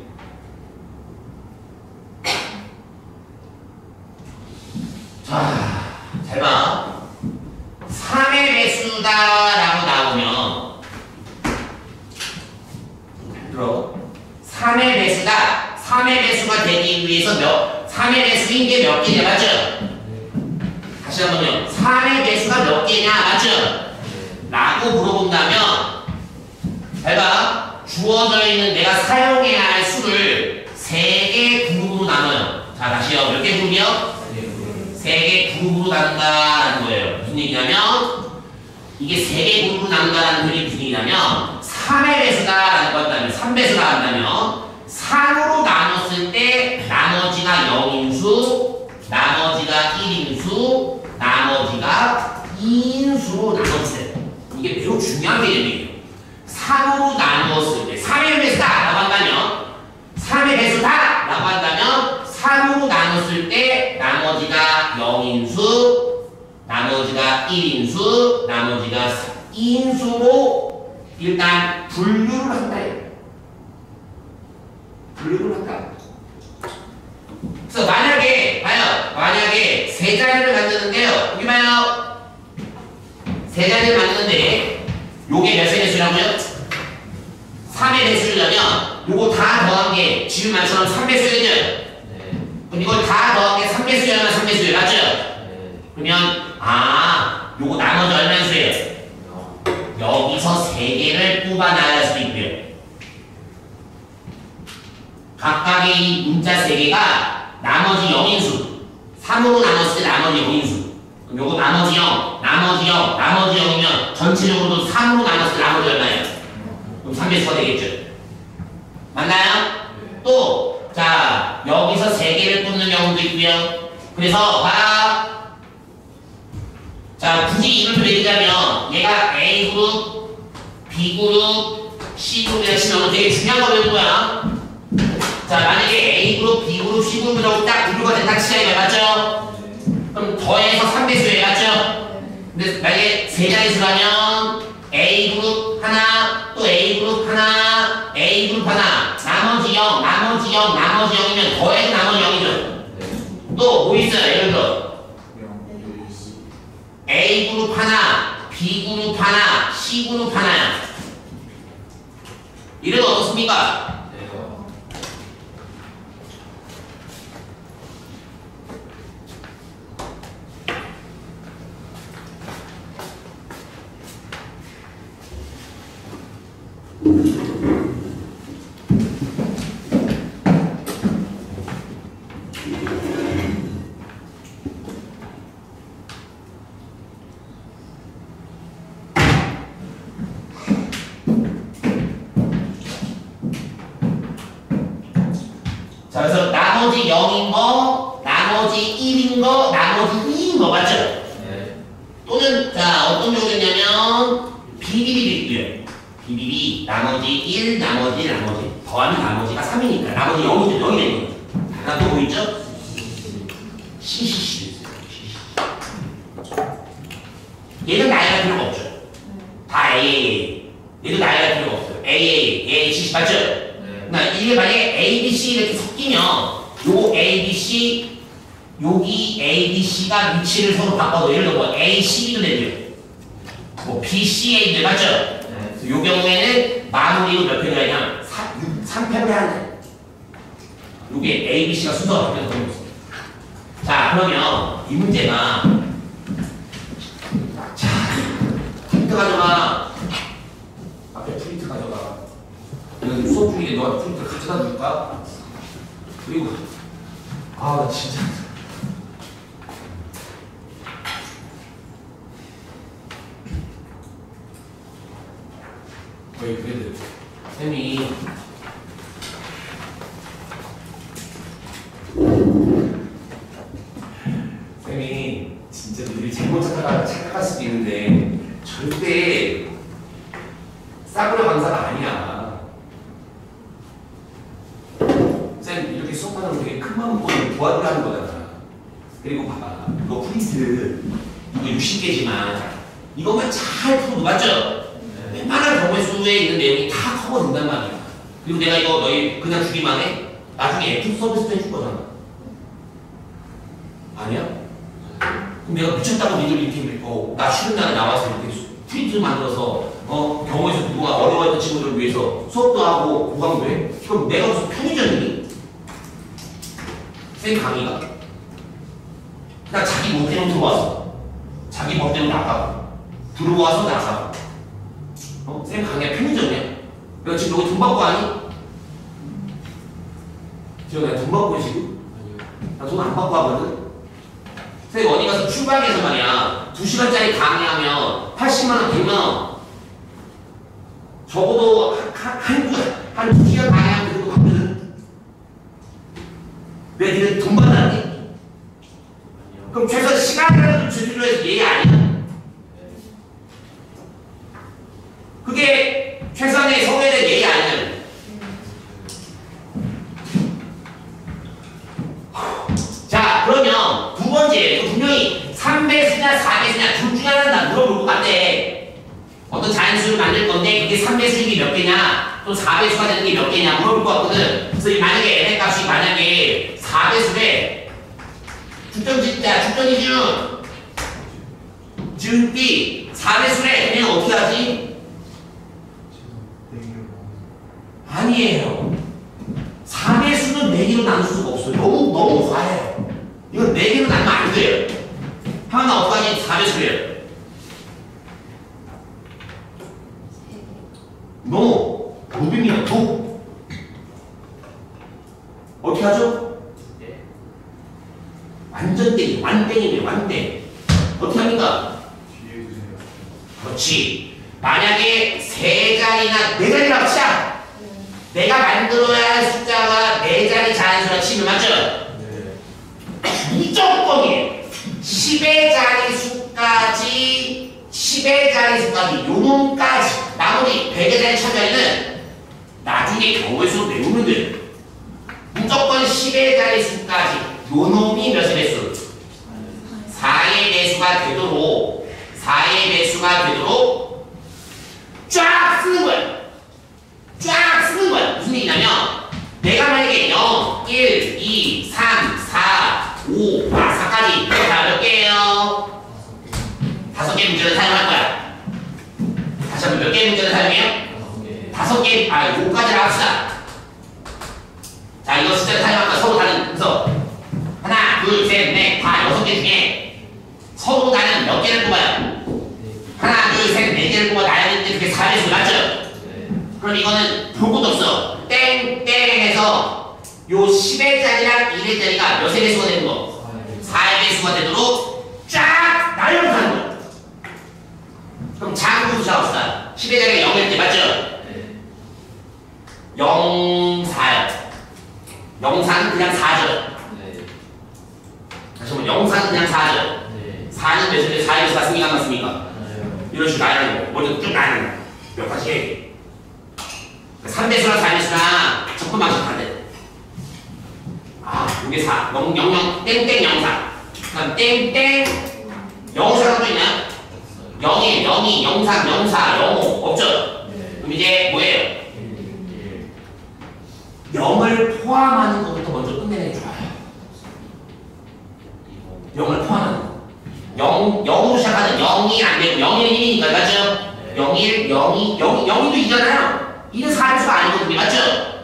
자, 잘 봐. 3의 배수다라고 나오면 들어. 3의 배수다. 3의 배수가 되기 위해서 3의 배수인 게 몇 개냐 맞죠? 다시 한번요. 3의 배수가 몇 개냐 맞죠? 라고 물어본다면 잘 봐. 주어져 있는 내가 사용해야 할 수를 3개 그룹으로 나눠요. 자 다시요. 몇 개 그룹이요? 3개 그룹으로 나눈다라는 거예요. 무슨 얘기냐면 이게 3개 그룹으로 나눈다라는 소리 무슨 얘기냐면 3의 배수다라는 거였다면 3배수가 한다면 3으로 나눴을 때 나머지가 0인수, 나머지가 1인수, 나머지가 2인수로 나눠주세요. 이게 매우 중요한 개념이에요. 3으로 나누었을 때 3의 배수다 라고 한다면 3의 배수다 라고 한다면 3으로 나눴을 때 나머지가 0인수, 나머지가 1인수, 나머지가 2인수로 일단 분류를 한다. 분류를 한다. 그래서 만약에 봐요. 만약에 세 자리를 만드는데요. 여기 봐요. 세 자리를 만드는데 요게 몇 세 배수라고요? 3의 배수려면 요거 다 더한 게 지금 말처럼 3배수거든요. 네. 그럼 이걸 다 더한 게 3배수여야 3배수예요. 맞죠? 네. 그러면 요거 나머지 얼마나 수예요? 여기서 3개를 뽑아 나갈 수도 있고요. 각각의 이 문자 3개가 나머지 0인수 3으로 나눴을 때 나머지 0인수 그럼 요거 나머지 0, 나머지 0, 나머지 0이면 전체적으로도 3으로 나눴을 때 나머지 얼마예요? 그럼 3배수가 되겠죠? 맞나요? 또, 자, 여기서 3개를 뽑는 경우도 있고요. 그래서 봐. 자, 굳이 이름을 내리자면 얘가 A그룹, B그룹, C그룹이라 치면 되게 중요한 거 배우는 거야. 자, 만약에 A그룹, B그룹, C그룹이라고 딱 분류가 된다 치자니까 맞죠? 그럼 더해서 3배수예요. 맞죠? 근데 만약에 세 자릿수라면 A그룹 하나, 또 A그룹 하나, A그룹 하나, 나머지 0, 나머지 0, 나머지 0이면 더해서 나머지 0이죠. 또 뭐 있어요? 예를 들어 A그룹 하나, B그룹 하나, C그룹 하나요. 이래도 어떻습니까? 자, 그래서 나머지 0인 거, 나머지 1인 거, 나머지 2인 거 맞죠? 네. 또는 자 어떤 경우가 있냐면 비비비도 있고요. 비비비 나머지 1, 나머지 더하면 나머지가 3이니까 나머지 0이죠. 0이 되는 거죠. 하나 또 뭐 있죠? CCC. 얘는 나열할 필요가 없죠. 다 AA. 얘도 나열할 필요가 없어요. AA, CC 맞죠? 그러니까 이게 만약에 A, B, C 이렇게 섞이면 요 A, B, C 여기 A, B, C가 위치를 서로 바꿔도 예를 들어 뭐 A, C, B도 되고요. 뭐 B, C, A도 맞죠? 요 경우에는 마무리로 몇 편이라 했냐? 3편을 해야 돼. 요게 A, B, C가 순서가 바뀌어서 그런 거지. 자, 그러면 이 문제가 자, 프린트 가져가. 앞에 프린트 가져가. 이건 수업 중에 너가 프린트를 가져다 줄까? 그리고 아, 나 진짜 왜 그래도 쌤이 진짜 너희들이 잘못 착각할 수도 있는데 절대 싸구려 강사가 아니야. 쌤 이렇게 수업하는 거 되게 큰 마음 먹고 도와주려는 거잖아. 그리고 봐봐, 이거 프린트 이거 60개지만 이것만 잘 풀어도 맞죠? 웬만한 경우의 수에 있는 내용이 다 커버된단 말이야. 그리고 내가 이거 너희 그냥 주기만 해? 나중에 애플 서비스도 해줄 거잖아. 아니야? 그럼 내가 미쳤다고 니들 이렇게 나 쉬는 날에 나와서 이렇게 프린트 만들어서 경호에서 누가 어려워했던 친구들을 위해서 수업도 하고 보강도 해? 그럼 내가 무슨 편의점이니? 쌤 강의가 그냥 자기 멋대로 들어와서 자기 멋대로 나가고 들어와서 나가고 쌤 강의가 편의점이야? 내가 지금 여기 돈 받고 하니? 지금 내가 돈 받고 해 지금? 나 돈 안 받고 하거든? 쌤 어디 가서 출발해서 말이야 2시간짜리 강의하면 80만원 되면 적어도 한 2시간 강의하면 그래도 받거든? 왜 니네 돈 받았니? 그럼 최소 시간이라도 주기로 해서 얘기 아니야? 그게 최소한의 성에 대한 예의 아니야? 자, 그러면 두 번째, 이거 분명히 3배수냐 4배수냐 둘 중에 하나는 물어볼 것 같아. 어떤 자연수를 만들 건데 그게 3배수인 게 몇 개냐 또 4배수가 되는 게 몇 개냐 물어볼 것 같거든. 그래서 만약에 n의 값이 만약에 4배수래 축전 기준 지은 B 4배수래 그냥 어떻게 하지? 아니에요. 4배수는 4개로 나눌 수가 없어요. 너무 과해요. 이건 4개로 나누면 안 돼요. 하나 어떡하지? 4배수래요. 노빙이야, 노. 어떻게 하죠? 완전 땡이, 완땡이에요, 완땡. 어떻게 합니까? 그렇지. 만약에 3자리나 4자리라고 합시다. 내가 만들어야 할 숫자가 4자리 자연수라 치면 맞죠? 무조건이에요. 10의 자리수까지 10의 자리수까지 요놈까지 나머지 100의 자리 천자리는 나중에 경우의 수로 외우면 돼요. 무조건 10의 자리수까지 요놈이 몇의 배수? 4의 배수가 되도록 4의 배수가 되도록 쫙 쓰는 거야. 쫙 쓰는 거야. 무슨 얘기냐면 내가 만약에 0, 1, 2, 3, 4, 5, 4까지 다 몇 개예요? 5개 문제를 사용할 거야. 다시 한번 몇 개의 문제를 사용해요? 5개, 5까지를 합시다. 자, 이거 숫자를 사용할 거야. 서로 다른 순서. 하나, 둘, 셋, 넷, 다 6개 중에 서로 다른 몇 개를 뽑아요? 하나, 둘, 셋, 4개를 뽑아 놔야 되는데 그게 4배수 맞죠? 그럼 이거는 볼 것도 없어. 땡 해서 요 10의 자리랑 1의 자리가 몇의 배수가 되는 거? 4의 배수가 되도록 쫙 나열하는 거야. 그럼 장부터 잡읍시다. 10의 자리가 0일 때 맞죠? 0, 4요. 0, 4는 그냥 4죠. 다시 한번 0, 4는 그냥 4죠. 4는 몇의 배수? 4의 배수가 맞습니까? 안 맞습니까? 이런 식으로 나열하는 거. 먼저 쭉 나열하는 거. 몇 가지 3배수랑 4배수랑 접근 방식 다르대. 이게 4, 0, 0, 0, 땡땡 0, 4. 그럼 땡땡 0, 4가 또 있나요? 0에 0, 2, 0, 3, 0, 4, 0, 5 없죠? 그럼 이제 뭐예요? 0을 포함하는 것부터 먼저 끝내는 게 좋아요. 0을 포함하는 거. 0, 0으로 시작하는 0이 안 되고 0, 1, 1이니까 맞죠? 01, 02, 02도 2잖아요. 2는 4일수가 아니거든요. 맞죠?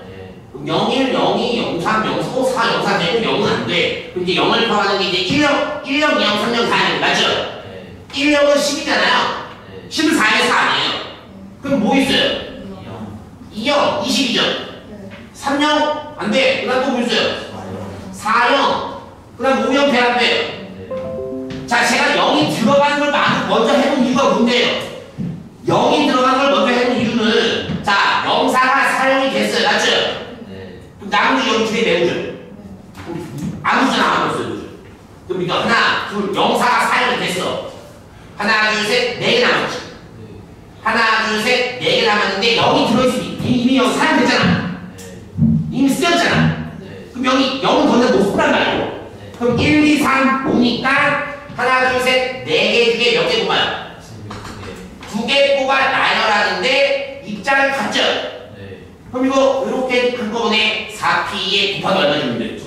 네. 그럼 01, 02, 03, 04, 4, 04 되고 0은 안 돼. 그럼 이제 0을 포함하는 게 이제 1령, 1령, 2형, 3령, 4형 맞죠? 네. 1령은 10이잖아요. 네. 10은 4에서 4 아니에요. 그럼 뭐 있어요? 2형. 2형, 20이죠? 3형 안 돼. 그 다음 또 뭐 있어요? 4형. 그 다음 5형 돼 안 돼요? 자, 제가 0이 들어가는 걸 먼저 해본 이유가 뭔데요? 0이 들어가는 걸 먼저 해본 이유는 자, 0사가 4형이 됐어요. 맞죠? 네. 그럼 남은 게 0이 돼 매우죠? 아무잖아, 아무었어요. 그럼 이거 하나, 둘, 0사가 4형이 됐어. 하나, 둘, 셋, 4개 남았지. 하나, 둘, 셋, 4개 남았는데 0이 들어있으니 이미 0 4형 됐잖아. 이미 쓰였잖아. 네. 그럼 0은 더 이상 못 쓰란 말이에요. 네. 그럼 1, 2, 3, 5니까 하나, 둘, 셋, 4개 중에 몇 개 뽑아요? 2개 뽑아 나열하는데 입장이 같죠? 네. 그럼 이거 이렇게 한꺼번에 4p에 곱하기 얼마 주면 돼요?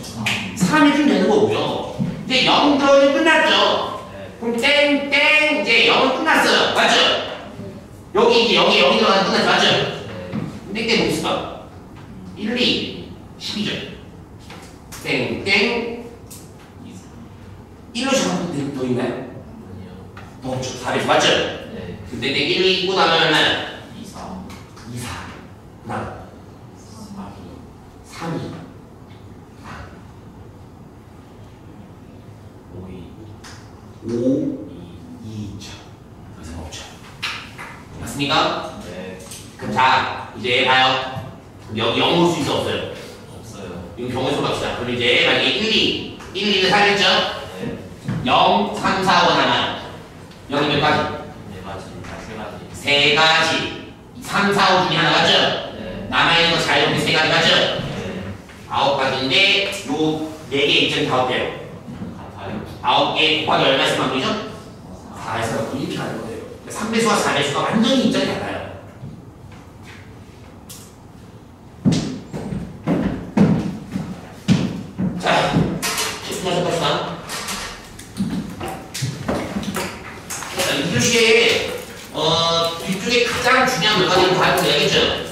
3이 주면 되는 거고요. 이제 0 들어오면 끝났죠? 네. 그럼 땡땡 이제 0은 끝났어요. 맞죠? 여기 이제 여기 0이 들어가면 끝났죠? 맞죠? 근데 이때 뭐 있을까? 1, 2, 12죠? 땡땡 1로 시작하면 더 있나요? 아니요. 더 없죠. 400 맞죠? 네. 근데 내 1, 2 있고 나면 얼마나? 2, 3. 2, 4 그 다음 3, 2 5, 2. 5, 2, 2죠. 그래서 없죠. 맞습니까? 네. 그럼 자, 이제 봐요. 여기 0 올 수 있어 없어요? 없어요. 이거 경우의 수 갑시다. 그럼 이제 만약에 1, 2, 1, 2를 살렸죠? 네. 0, 3, 4, 5 남아요. 0이 몇 가지? 4가지. 3가지. 3, 4, 5 중에 하나 맞죠? 네. 남아있는 거 자유롭게 3가지 맞죠? 네. 9가지인데 요 4개 입장이 5개예요. 같아요. 9개 곱하기 얼마 있으면 되죠? 4에서 이렇게 하는 거예요. 3배수와 4배수가 완전히 입장이 달라요. 자, 집중해서 봅시다. 자, 이 교시에 뒤쪽에 가장 중요한 몇 가지를 다 알고 돼야겠죠?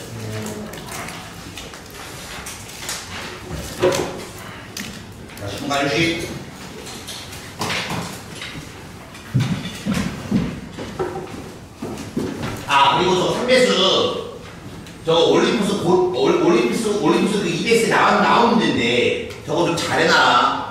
자, 10분 교시. 아, 그리고 저 3배수 저 올림피스 그 EBS에 나오는 데인데 저거 좀 잘해놔.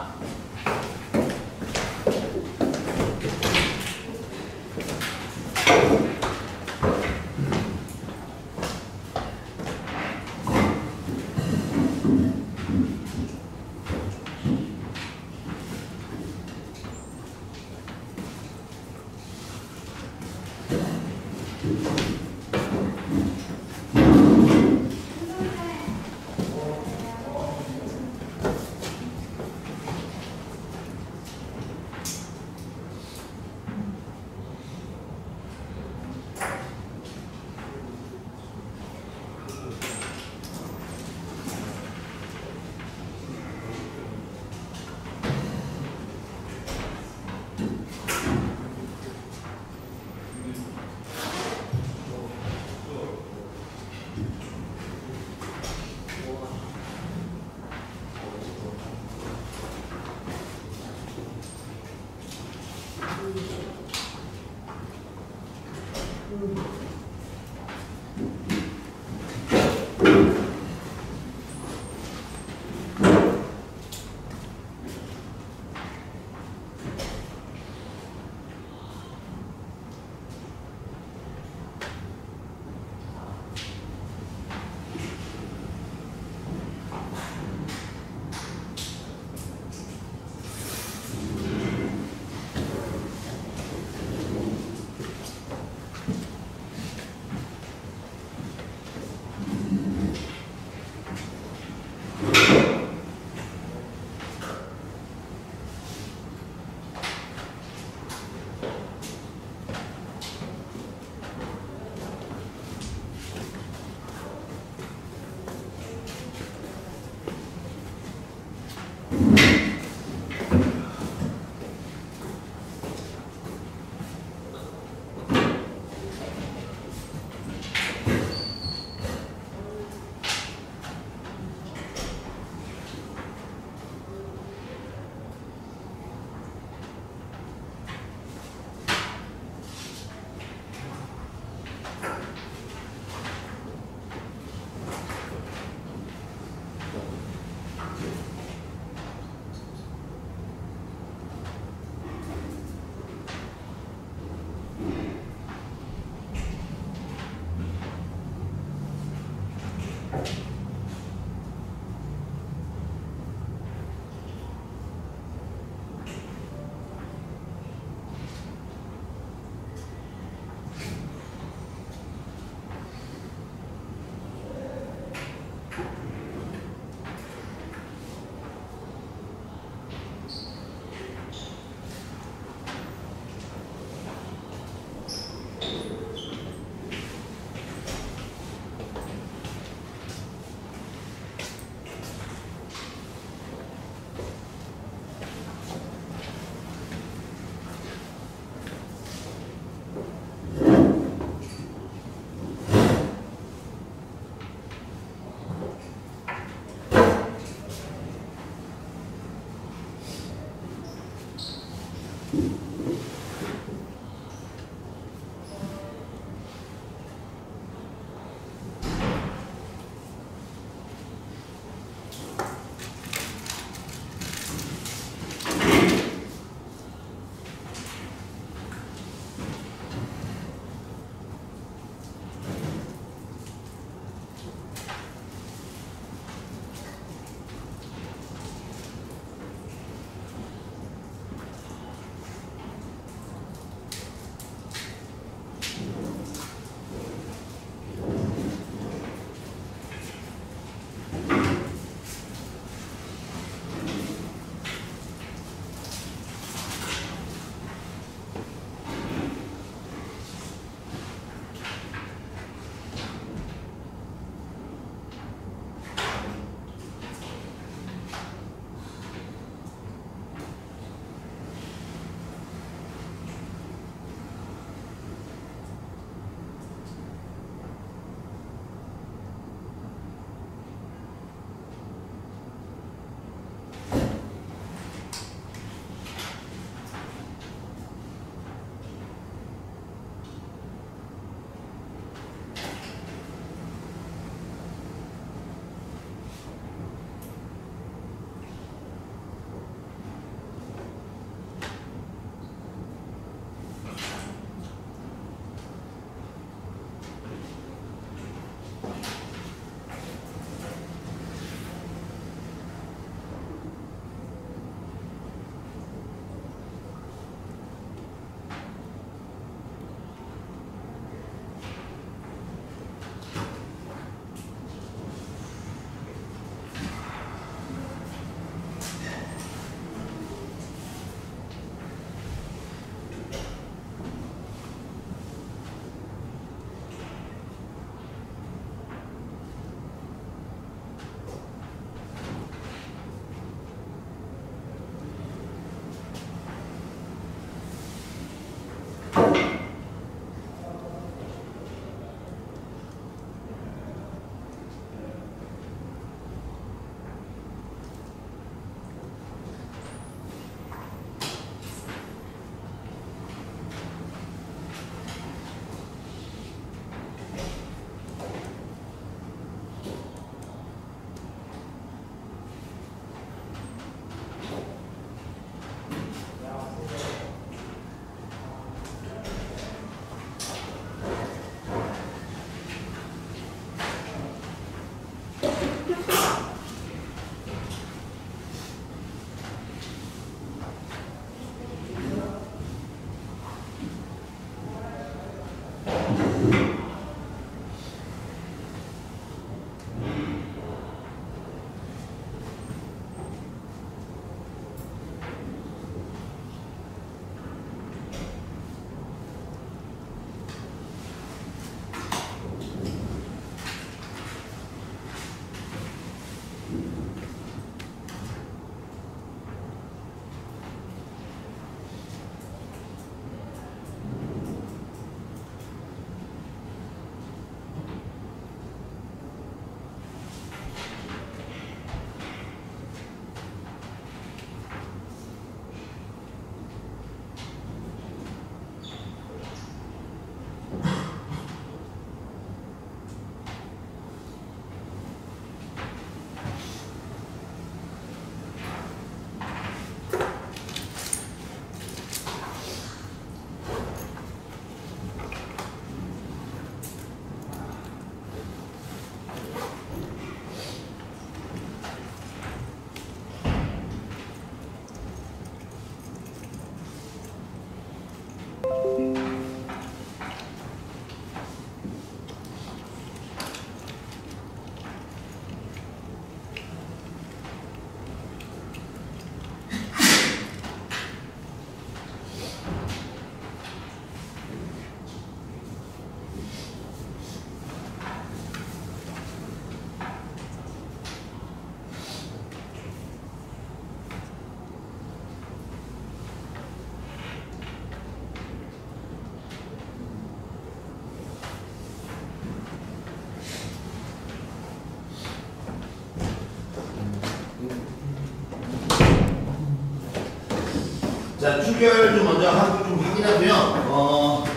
자, 출결 좀 먼저 하고 좀 확인하고요.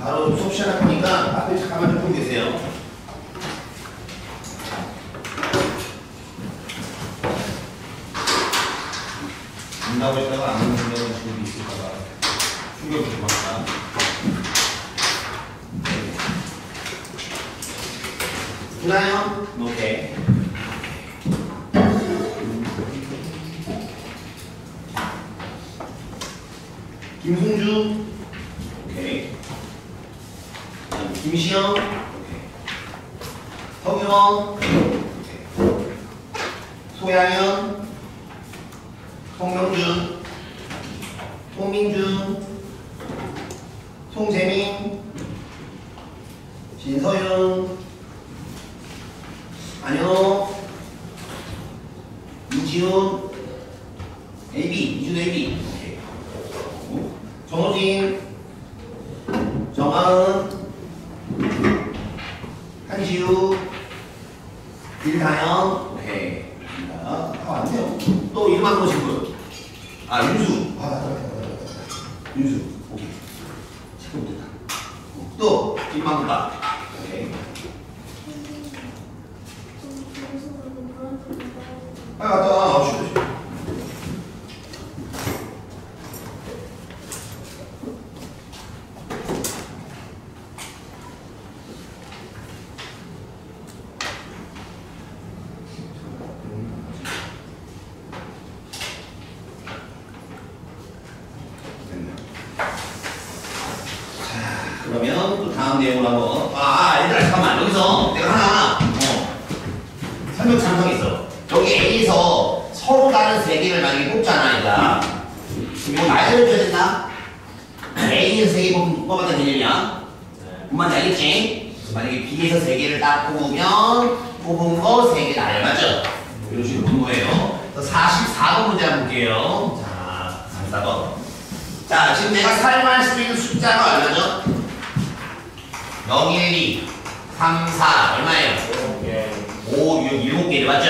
바로 수업 시작할 거니까 앞에 잠깐만 좀 보고 계세요. 본다고 했다가 안 오는 분들은 지금 있을까봐 충격이 좀 많다. 주나요? 오케이. 김승주, 오케이. 김시영, 오케이. 서규원, 오케이. 소양현, 송명준, 송민준, 송재민, 신서윤, 안현호, 이지훈, AB, 이준 AB, 오케이. 정호진, 정하은, 한지우, 일다현, 오케이. 왔네요. 또 이름 한 번씩 보여. 윤수. 윤수. 오케이. 지금 됐다. 또 이름 한 번 봐. 오케이. 빨리 갔다 와. 쉬어. 그러면 또 다음 내용으로 한번 얘들아 잠깐만 여기서 내가 하나 설명 참석 있어. 여기 A에서 서로 다른 세 개를 만약에 뽑잖아 얘들아. 이거 알려줘야 된다. A에서 세 개 뽑았다는 개념이야. 뭔 말인지 알겠지? 만약에 B에서 세 개를 딱 뽑으면 뽑은 거 세 개 나요. 맞죠? 이런 식으로 본 거예요. 44번 문제 한번 볼게요. 자, 44번. 자, 지금 내가 사용할 수 있는 숫자가 얼마죠? 0, 1, 2, 3, 4 얼마예요? 5, 6, 7개 맞죠?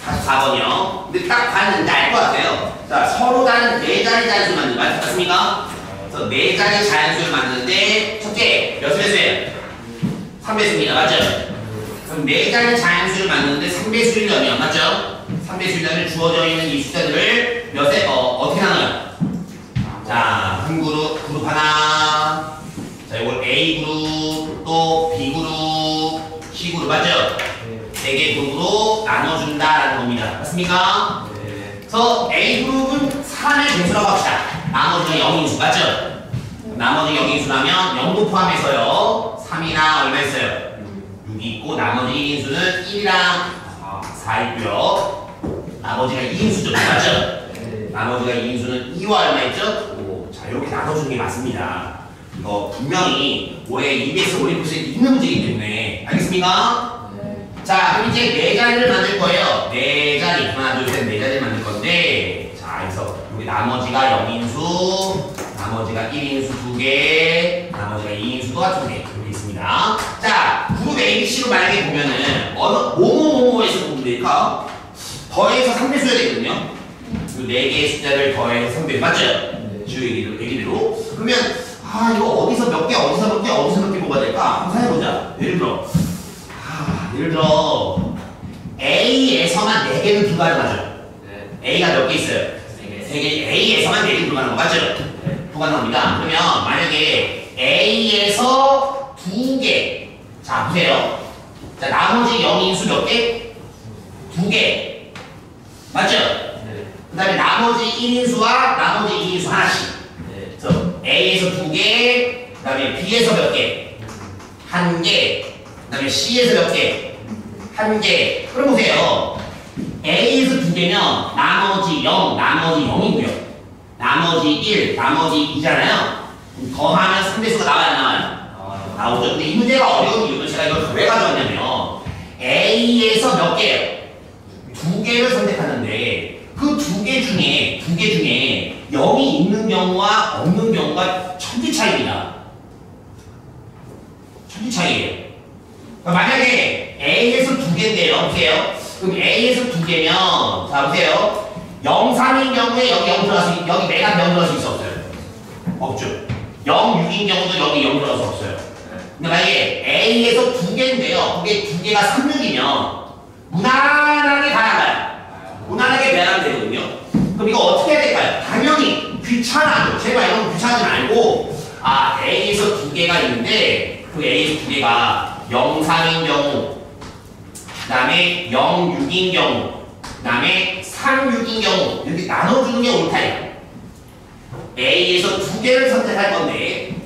44번이요. 근데 딱 봤는데 알 것 같아요. 자, 서로 다른 4자리 자연수를 만드는 거 맞습니까? 그래서 4자리 자연수를 만드는데 첫째, 몇 배수예요? 3배수입니다. 맞죠? 그럼 4자리 자연수를 만드는데 3배수이려면 맞죠? 3배수이려면 주어져 있는 이 숫자들을 몇에 어떻게 나눠요? 자, 한 그룹 하나. 자, 이걸 A 그룹, 또 B 그룹, C 그룹 맞죠? 네 개 그룹으로 나눠준다라는 겁니다. 맞습니까? 네. 그래서 A 그룹은 3의 개수라고 합시다. 나머지는 0인수 맞죠? 나머지 0인수라면 0도 포함해서요. 3이랑 얼마 있어요? 6이 있고 나머지 1인수는 1이랑 4 있고요. 나머지가 2인수죠. 맞죠? 네. 나머지가 2인수는 2와 얼마 있죠? 5. 자, 이렇게 나눠주는 게 맞습니다. 이거 분명히 올해 EBS 올림픽스에 있는 문제이기 때문에 알겠습니까? 네. 자, 그럼 이제 4자리를 만들 거예요. 4자리 하나, 둘, 셋, 4자리를 만들 건데 자, 그래서 여기 나머지가 0인수, 나머지가 1인수 2개, 나머지가 2인수 또가 2개 이렇게 있습니다. 자, 그룹 ABC로 만약에 보면은 뭐뭐뭐뭐에서 보면 될까? 더해서 3배수여야 되거든요. 그 4개의 숫자를 더해서 3배수 맞죠? 네. 주요 얘기대로. 그러면 이거 어디서 몇 개, 어디서 몇 개, 어디서 몇 개 뽑아야 될까? 한번 생각해보자. 예를 들어 A에서만 4개는 불가능하죠. 네. A가 몇 개 있어요? 3개. A에서만 4개 불가능한 거 맞죠? 네. 불가능합니다. 그러면 만약에 A에서 2개. 자, 보세요. 자, 나머지 0인수 몇 개? 2개. 맞죠? 네. 그 다음에 나머지 1인수와 나머지 2인수 하나씩. 그래서 A에서 2개, 그 다음에 B에서 몇 개? 1개, 그 다음에 C에서 몇 개? 1개. 그럼 보세요. A에서 2개면 나머지 0, 나머지 0이고요. 나머지 1, 나머지 2잖아요. 더하면 3배수가 나와요, 안 나와요? 나오죠. 근데 이 문제가 어려운 이유는 제가 이걸 왜 가져왔냐면 A에서 몇 개예요? 2개를 선택하는데 그 2개 중에 0이 있는 경우와 없는 경우가 천지 차이입니다. 천지 차이예요. 만약에 A에서 2개인데요. 보세요. 그럼 A에서 2개면 자 보세요. 0, 3인 경우에 여기 0 들어갈 수, 여기 내가 0 들어갈 수 있어, 없어요? 없죠. 0, 6인 경우도 여기 0 들어갈 수 없어요. 근데 만약에 A에서 2개인데요. 그게 2개가 3, 6이면 무난하게 가나가요. 무난하게 배하면 되거든요. 그럼 이거 어떻게 해야 될까요? 당연히 귀찮아도, 제발 이런 거 귀찮아지 말고, 아, A에서 2개가 있는데, 그 A에서 2개가 0, 3인 경우, 그 다음에 0, 6인 경우, 그 다음에 3, 6인 경우, 이렇게 나눠주는 게 옳다요. A에서 2개를 선택할 건데,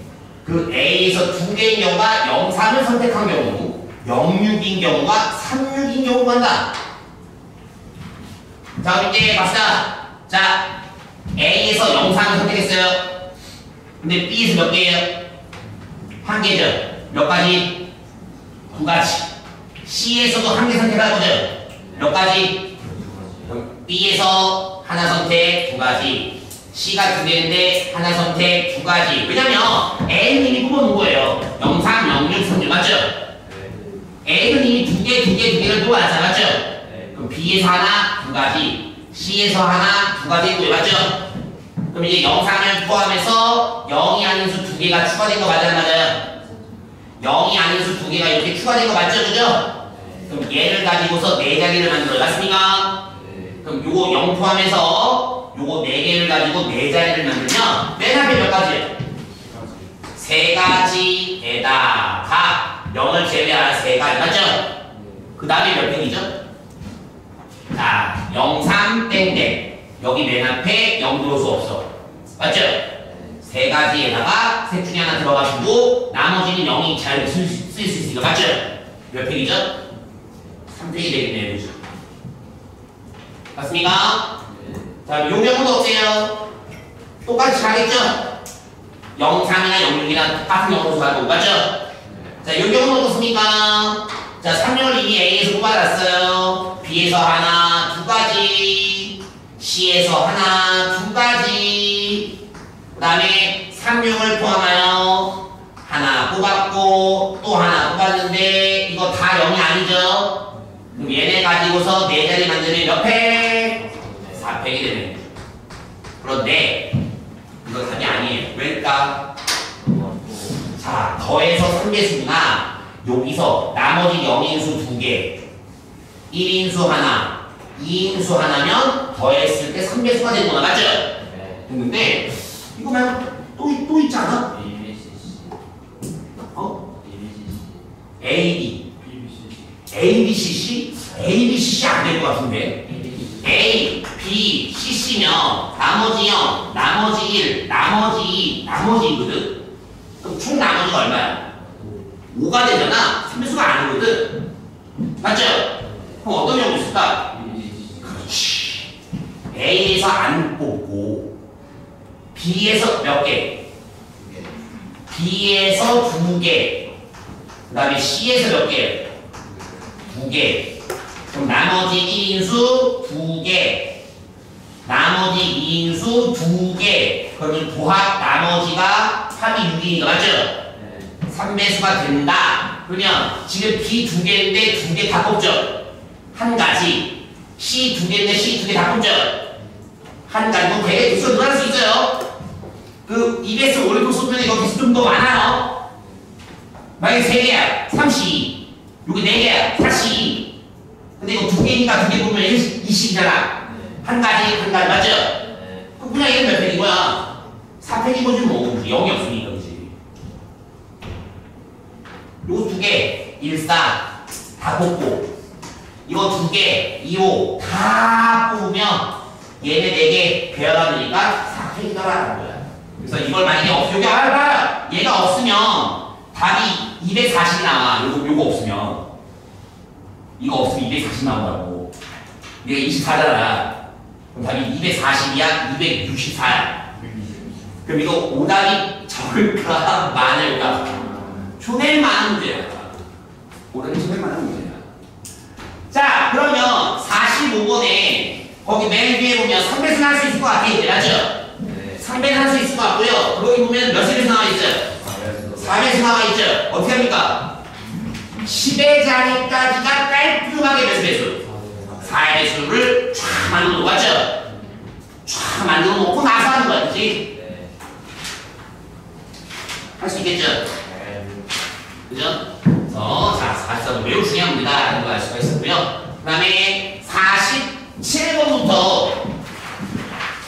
그 A에서 2개인 경우가 0, 3을 선택한 경우, 0, 6인 경우가 3, 6인 경우가 한다. 자, 그럼 이제 갑시다. 자, A에서 0, 3을 선택했어요. 근데 B에서 몇 개예요? 한 개죠. 몇 가지? 두 가지. C에서도 한 개 선택할 거죠. 몇 가지? B에서 하나 선택, 두 가지. C가 두 개인데 하나 선택, 두 가지. 왜냐면 A는 이미 뽑아놓은 거예요. 0, 3, 0, 6, 3, 6 맞죠? A는 이미 두 개를 뽑아놨잖아, 맞죠? 그럼 B에서 하나, 두 가지. C에서 하나, 두 가지 있고요, 맞죠? 그럼 이제 0, 3을 포함해서 0이 아닌 수 두 개가 추가된 거 맞아요, 맞아요? 0이 아닌 수 두 개가 이렇게 추가된 거 맞죠, 그죠? 그럼 얘를 가지고서 네 자리를 만들어 놨습니까? 그럼 요거 0 포함해서 요거 4개를 가지고 4자리를 만들면 맨 앞에 몇 가지예요? 3가지에다가 0을 제외한 3가지 맞죠? 그 다음에 몇 팽이죠? 자, 0, 3, 땡땡 여기 맨 앞에 0 들어올 수 없어 맞죠? 3가지에다가 셋 중에 하나 들어가시고 나머지는 0이 잘 쓸 수 있으니까 맞죠? 몇 팽이죠? 3팽이 되겠네요 그죠? 맞습니까? 자, 요 경우도 어때요? 똑같이 가겠죠? 0, 3이나 0, 6이나 똑같은 경우도 가고 맞죠? 자, 요 경우는 어떻습니까? 자, 3, 6을 이미 A에서 뽑아놨어요. B에서 하나, 두 가지. C에서 하나, 두 가지. 그 다음에 3, 6을 포함하여 하나 뽑았고 또 하나 뽑았는데 이거 다 0이 아니죠? 그럼 얘네 가지고서 4자리 만들면 몇 팩? 4팩이 되네. 그런데 이거 답이 아니에요. 왜일까? 자, 더해서 3개수구나. 여기서 나머지 0인수 2개, 1인수 하나, 2인수 하나면 더했을 때 3개수가 되는 거나 맞죠? 됐는데 이거 말고 또 있지 않아? 어? A, B, A, B, C, C? A, B, C, C 안 될 것 같은데? A, B, C, C면 나머지 0, 나머지 1, 나머지 2, 나머지 2거든? 그럼 총 나머지가 얼마야? 5가 되잖아? 3배수가 아니거든? 맞죠? 그럼 어떤 경우 있을까? 그렇지. A에서 안 뽑고 B에서 몇 개? B에서 2개. 그 다음에 C에서 몇 개? 2개. 그럼 나머지 1인수 2개. 나머지 2인수 2개. 그러면 도합 나머지가 3이 6이니까 맞죠? 3배수가 된다. 그러면 지금 B 2개인데 2개 다 뽑죠? 한 가지. C 2개인데 C 2개 다 뽑죠? 한 가지. 뭐 되게 개수가 늘어날 수 있어요. 그 2배수 오른쪽 쏘면 이거 개수 좀 더 많아요. 만약에 3개야 32. 여기 4개야 42. 근데 이거 2개니까 2개 보면 20이잖아. 한 가지 맞죠? 그럼 그냥 얘는 몇 팩인 거야? 4팩인 거지 뭐. 0이 없으니까 그지. 요거 2개 1, 4 다 뽑고 이거 2개 2, 5 다 뽑으면 얘네 4개 배열하니까 4팩이더라는 거야. 그래서 이걸 만약에 여기 알아봐. 얘가 없으면 답이 240 나와. 요거 없으면 이거 없으면 240 나온다고. 얘가 24잖아. 그럼 답이 240이야? 264야. 그럼 이거 오답이 적을까? 많을까? 초낼 많은 문제야. 오답이 초낼 많은 문제야. 자, 그러면 45번에 거기 맨 위에 보면 3배승 할 수 있을 것 같아. 맞죠? 3배승 할 수 있을 것 같고요. 거기 보면 몇 세배승 나와 있죠? 4배승 나와 있죠? 어떻게 합니까? 10의 자리까지가 깔끔하게 몇 배수? 4의 배수를 쫙 만들어 놓고 맞죠? 그 다음에 47번부터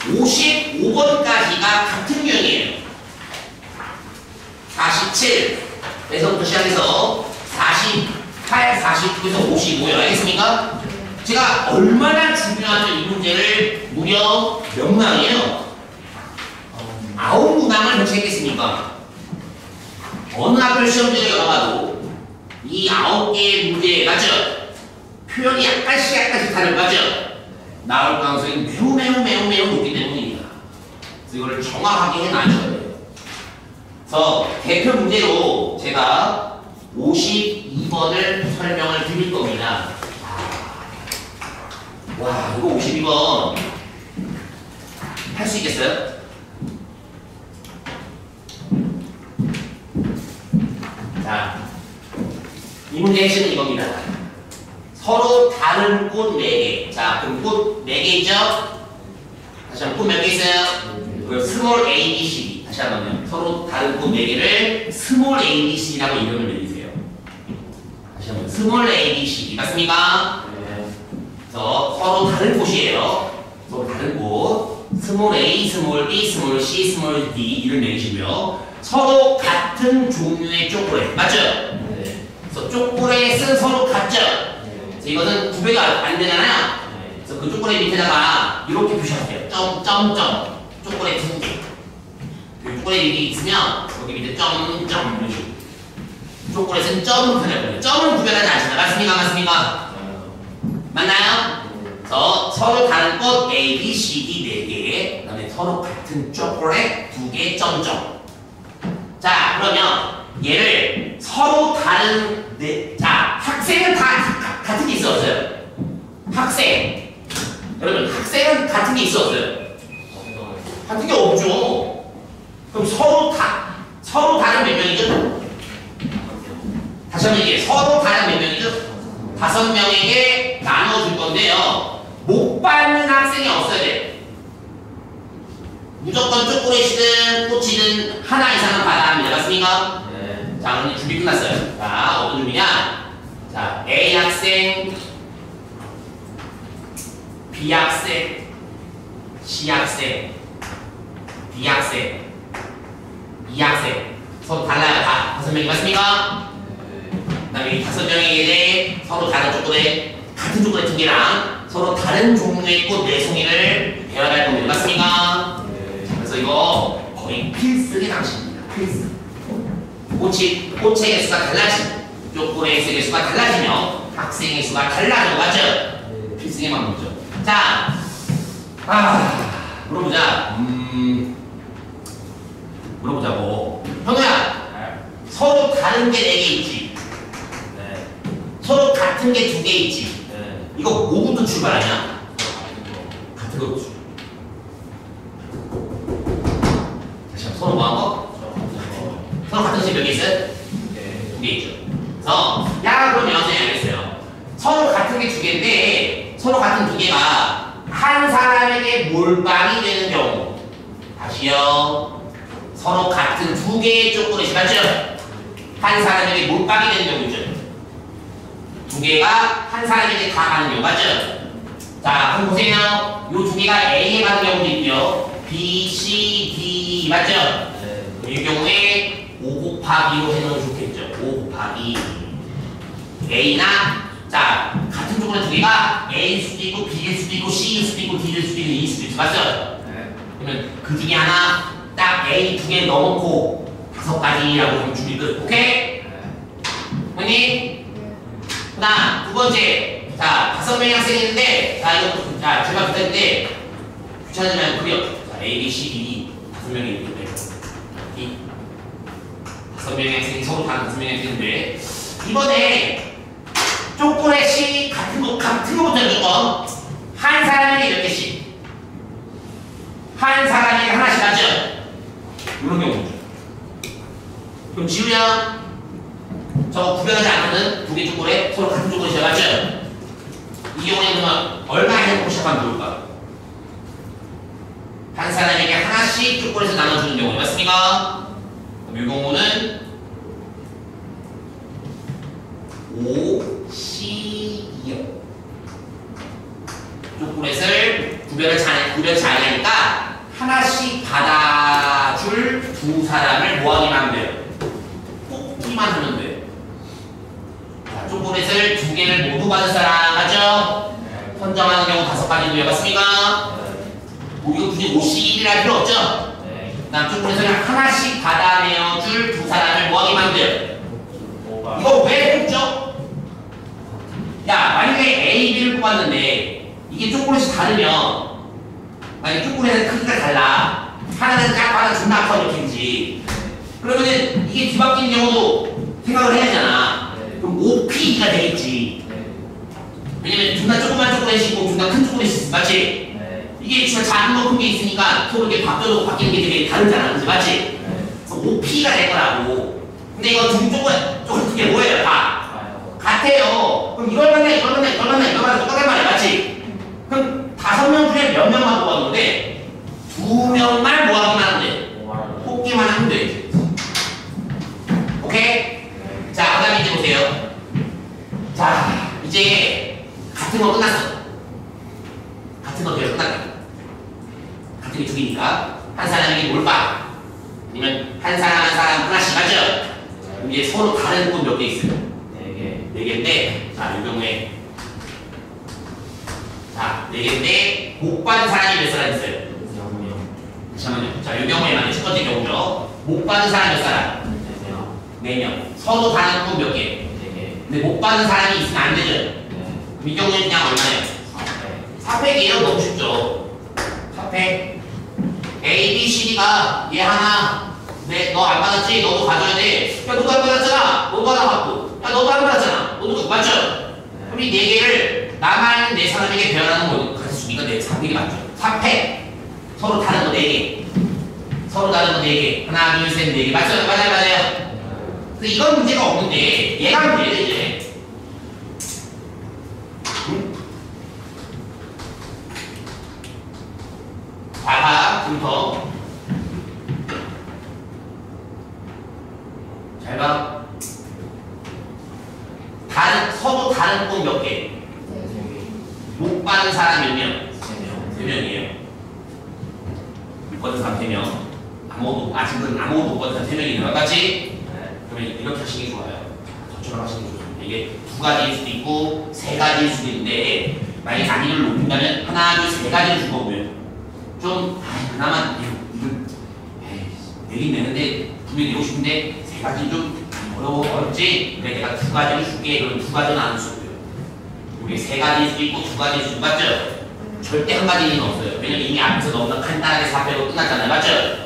55번까지가 같은 유형이에요. 47에서부터 시작해서 48, 49에서 55요. 알겠습니까? 제가 얼마나 중요하면 이 문제를 무려 몇 문항이에요? 9문항을 배치했겠습니까? 어느 학교 시험지를 열어봐도 이 9개의 문제, 맞죠? 표현이 약간씩 다른 거죠? 나올 가능성이 매우 높기 때문입니다. 그래서 이거를 정확하게 해놔야 돼요. 그래서 대표 문제로 제가 52번을 설명을 드릴 겁니다. 와, 이거 52번 할 수 있겠어요? 자, 이 문제의 핵심은 이겁니다. 서로 다른 꽃 4개. 자, 그럼 꽃 4개 있죠? 다시 한번 꽃 몇 개 있어요? 스몰 A, B, C, D. 다시 한번요. 서로 다른 꽃 4개를 스몰 A, B, C, D라고 이름을 내리세요. 다시 한번 스몰 A, B, C, D. 맞습니까? 그래서 서로 다른 꽃이에요. 서로 다른 꽃. 스몰 A, 스몰 B, 스몰 C, 스몰 D 이름 내리시고요. 서로 같은 종류의 초콜릿. 맞죠? 그래서 초콜릿은 서로 같죠? 그래서 이거는 구배가 안 되잖아요. 그래서 그 초콜릿 밑에다가 이렇게 표시하세요. 점점점. 초콜릿 2개. 그 초콜릿이 있으면 여기 밑에 점점 이렇게. 초콜릿은 점으로 표현해요. 점은 구별하지 않습니다. 맞습니까? 맞습니까? 맞나요? 그래서 서로 다른 꽃 A, B, C, D 4개. 그 다음에 서로 같은 초콜릿 2개 점점. 자, 그러면 얘를 서로 다른 자, 학생은 다 같은 게 있어 없어요? 학생. 여러분, 학생은 같은 게 있어 없어요? 같은 게 없죠. 그럼 서로 다른 몇 명이죠? 다시 한번 얘기해. 서로 다른 몇 명이죠? 5명에게 나눠줄 건데요. 못 받는 학생이 없어야 돼. 무조건 초콜릿이든 꽃이든 하나 이상은 받아야 합니다. 맞습니까? 네. 자, 그럼 준비 끝났어요. 자, 어떤 준비냐? 자, A 학생, B 학생, C 학생, D 학생, E 학생. 서로 달라요. 다 5명이 맞습니까? 그 다음에 이 5명에게 서로 다른 초콜릿, 같은 초콜릿 2개랑 서로 다른 종류의 꽃 4송이를 배워갈 겁니다. 맞습니까? 그래서 이거 거의 필승의 장식입니다. 필승. 꽃의 개수가 달라지고 초콜릿의 개수가 달라지면 학생의 수가 달라져. 맞죠? 필승의 방법이죠. 자, 물어보자고. 현우야, 서로 다른 게 4개 있지? 네. 서로 같은 게 2개 있지? 네. 이거 뭐부터 출발하냐? 같은 거 출발. 다시 한번 서로 뭐한 거? 서로 같은 식 몇 개 있어요? 네. 2개 있죠. 그래서 그러면 알겠어요. 서로 같은 게 2개인데 서로 같은 2개가 한 사람에게 몰빵이 되는 경우. 다시요. 서로 같은 2개의 초콜릿이 맞죠? 한 사람에게 몰빵이 되는 경우죠. 2개가 한 사람에게 다 가는 경우 맞죠? 자, 그럼 보세요. 이 2개가 A에 가는 경우도 있고요. B, C, D 맞죠? 네. 이 경우에 5 곱하기로 해놓으면 좋겠죠. 5 곱하기 A나 자, 같은 초콜릿 2개가 A일 수도 있고 B일 수도 있고 C일 수도 있고 D일 수도 있고 E일 수도 있고 맞죠? 네. 그러면 그 중에 하나 딱 A 2개 넣어놓고 5가지라고 하면 준비 끝. 오케이? 형님? 그 다음 2번째. 자, 5명의 학생이 있는데 자, 이거 제발 부탁인데 귀찮으면 그려. 자, A, B, C, D 5명이 있는데 이 5명의 학생이 서로 다 5명의 학생인데 이번에 초콜릿이 같은 거부터 해볼까? 한 사람에게 몇 개씩? 한 사람에게 하나씩 맞죠? 이런 경우죠. 그럼 지우야, 저거 구별하지 않거든? 2개 초콜릿, 서로 같은 초콜릿이야, 맞죠? 이 경우에는 얼마 해놓고 시작하면 좋을까? 한 사람에게 하나씩 초콜릿을 나눠주는 경우, 맞습니까? 그럼 이 경우는 5, C, 2요. 초콜릿을 구별을 잘 하니까 하나씩 받아줄 두 사람을 모아기만 하면 돼요. 뽑기만 하면 돼요. 자, 초콜릿을 2개를 모두 받은 사람 맞죠? 선정하는 경우 5가지 누려봤습니까? 이거 굳이 50일이라 할 필요 없죠? 그 다음 초콜릿을 하나씩 받아내어줄 두 사람을 모아기만 하면 돼요. 이거 왜 뽑죠? 야, 만약에 A, B를 뽑았는데 이게 초콜릿이 다르면 만약에 초콜릿의 크기가 달라. 하나는 작고 하나는 존나 커 이렇게 되지. 그러면은 이게 뒤바뀌는 경우도 생각을 해야 되잖아. 그럼 OP가 되겠지. 왜냐면 존나 조그만 초콜릿이 있고 존나 큰 초콜릿이 있어. 맞지? 이게 진짜 작은 거 큰 게 있으니까 서로 이렇게 바뀌어도 바뀌는 게 되게 다르잖아. 그치? 맞지? 그래서 OP가 될 거라고. 근데 이거 조금 그게 뭐예요? 다 같아요. 그럼 이걸 만나 똑같단 말이야. 맞지? 그럼 5명 중에 몇 명만 모았는데 2명만 모아기만 하면 돼. 뽑기만 하면 돼. 오케이? 자, 그 다음에 이제 보세요. 자, 이제 같은 거 끝났어. 같은 거 배워 끝났다. 같은 게 2개니까 한 사람에게 몰빵 아니면 한 사람 하나씩 맞죠? 그럼 이제 서로 다른 분 몇 개 있어요? 4개인데 자, 이 경우에 자, 4개인데 못 받은 사람이 몇 사람 있어요? 0명. 잠깐만요. 자, 이 경우에 만약 첫 번째 경우죠. 못 받은 사람 몇 사람? 4명. 서로 다른 분 몇 개? 4개. 근데 못 받은 사람이 있으면 안 되죠? 그럼 이 경우는 그냥 얼마예요? 4팩이에요. 너무 쉽죠? 4팩 A, B, C, D가 얘 하나 너 안 받았지? 너도 가져야 돼. 야, 너도 안 받았잖아. 너도 하나 받고. 야, 너도 안 받았잖아. 너도 맞죠? 그럼 이 4개를 남아있는 4사람에게 배열하는 거 가질 수 있으니까 4개 맞죠? 4팩 서로 다른 거 4개 서로 다른 거 4개 하나, 둘, 셋, 4개 맞죠? 맞아요. 그래서 이건 문제가 없는데 얘가 문제예요 이제. 봐봐, 지금부터. 잘 봐. 서로 다른 분 몇 개? 못 받은 사람 몇 명? 3명이에요. 못 받은 사람 3명. 아직은 아무것도 못 받은 사람 3명이네요. 맞지? 그러면 이렇게 하시는 게 좋아요. 저처럼 하시는 게 좋습니다. 이게 2가지일 수도 있고 3가지일 수도 있는데 만약에 단위를 높인다면 하나, 둘, 3가지를 줄 거고요. 좀 그나마 이거 내긴 내는데 분명히 내고 싶은데 3가지 좀 어렵지? 그래 내가 2가지를 줄게. 그럼 2가지는 안 줄 거예요. 이게 3가지일 수도 있고 2가지일 수도 있고 맞죠? 절대 1가지는 없어요. 왜냐면 이미 앞에서 너무나 간단하게 4배로 끝났잖아요. 맞죠?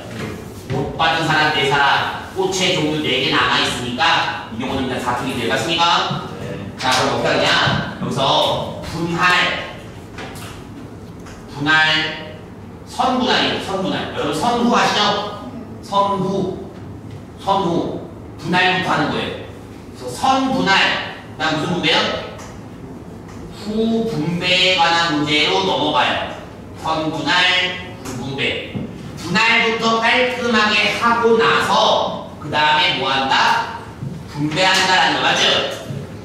못 받은 사람 4사람 꽃의 종류 4개 남아있으니까 이 경우는 일단 4팩이 되겠습니까? 자, 그럼 어떻게 하냐? 여기서 선분할이에요. 선분할. 여러분 선후 아시죠? 선후. 분할부터 하는 거예요. 그래서 선분할. 그다음 무슨 분배요? 후분배에 관한 문제로 넘어가요. 선분할, 후분배. 분할부터 깔끔하게 하고 나서 그 다음에 뭐 한다? 분배한다라는 거 맞죠?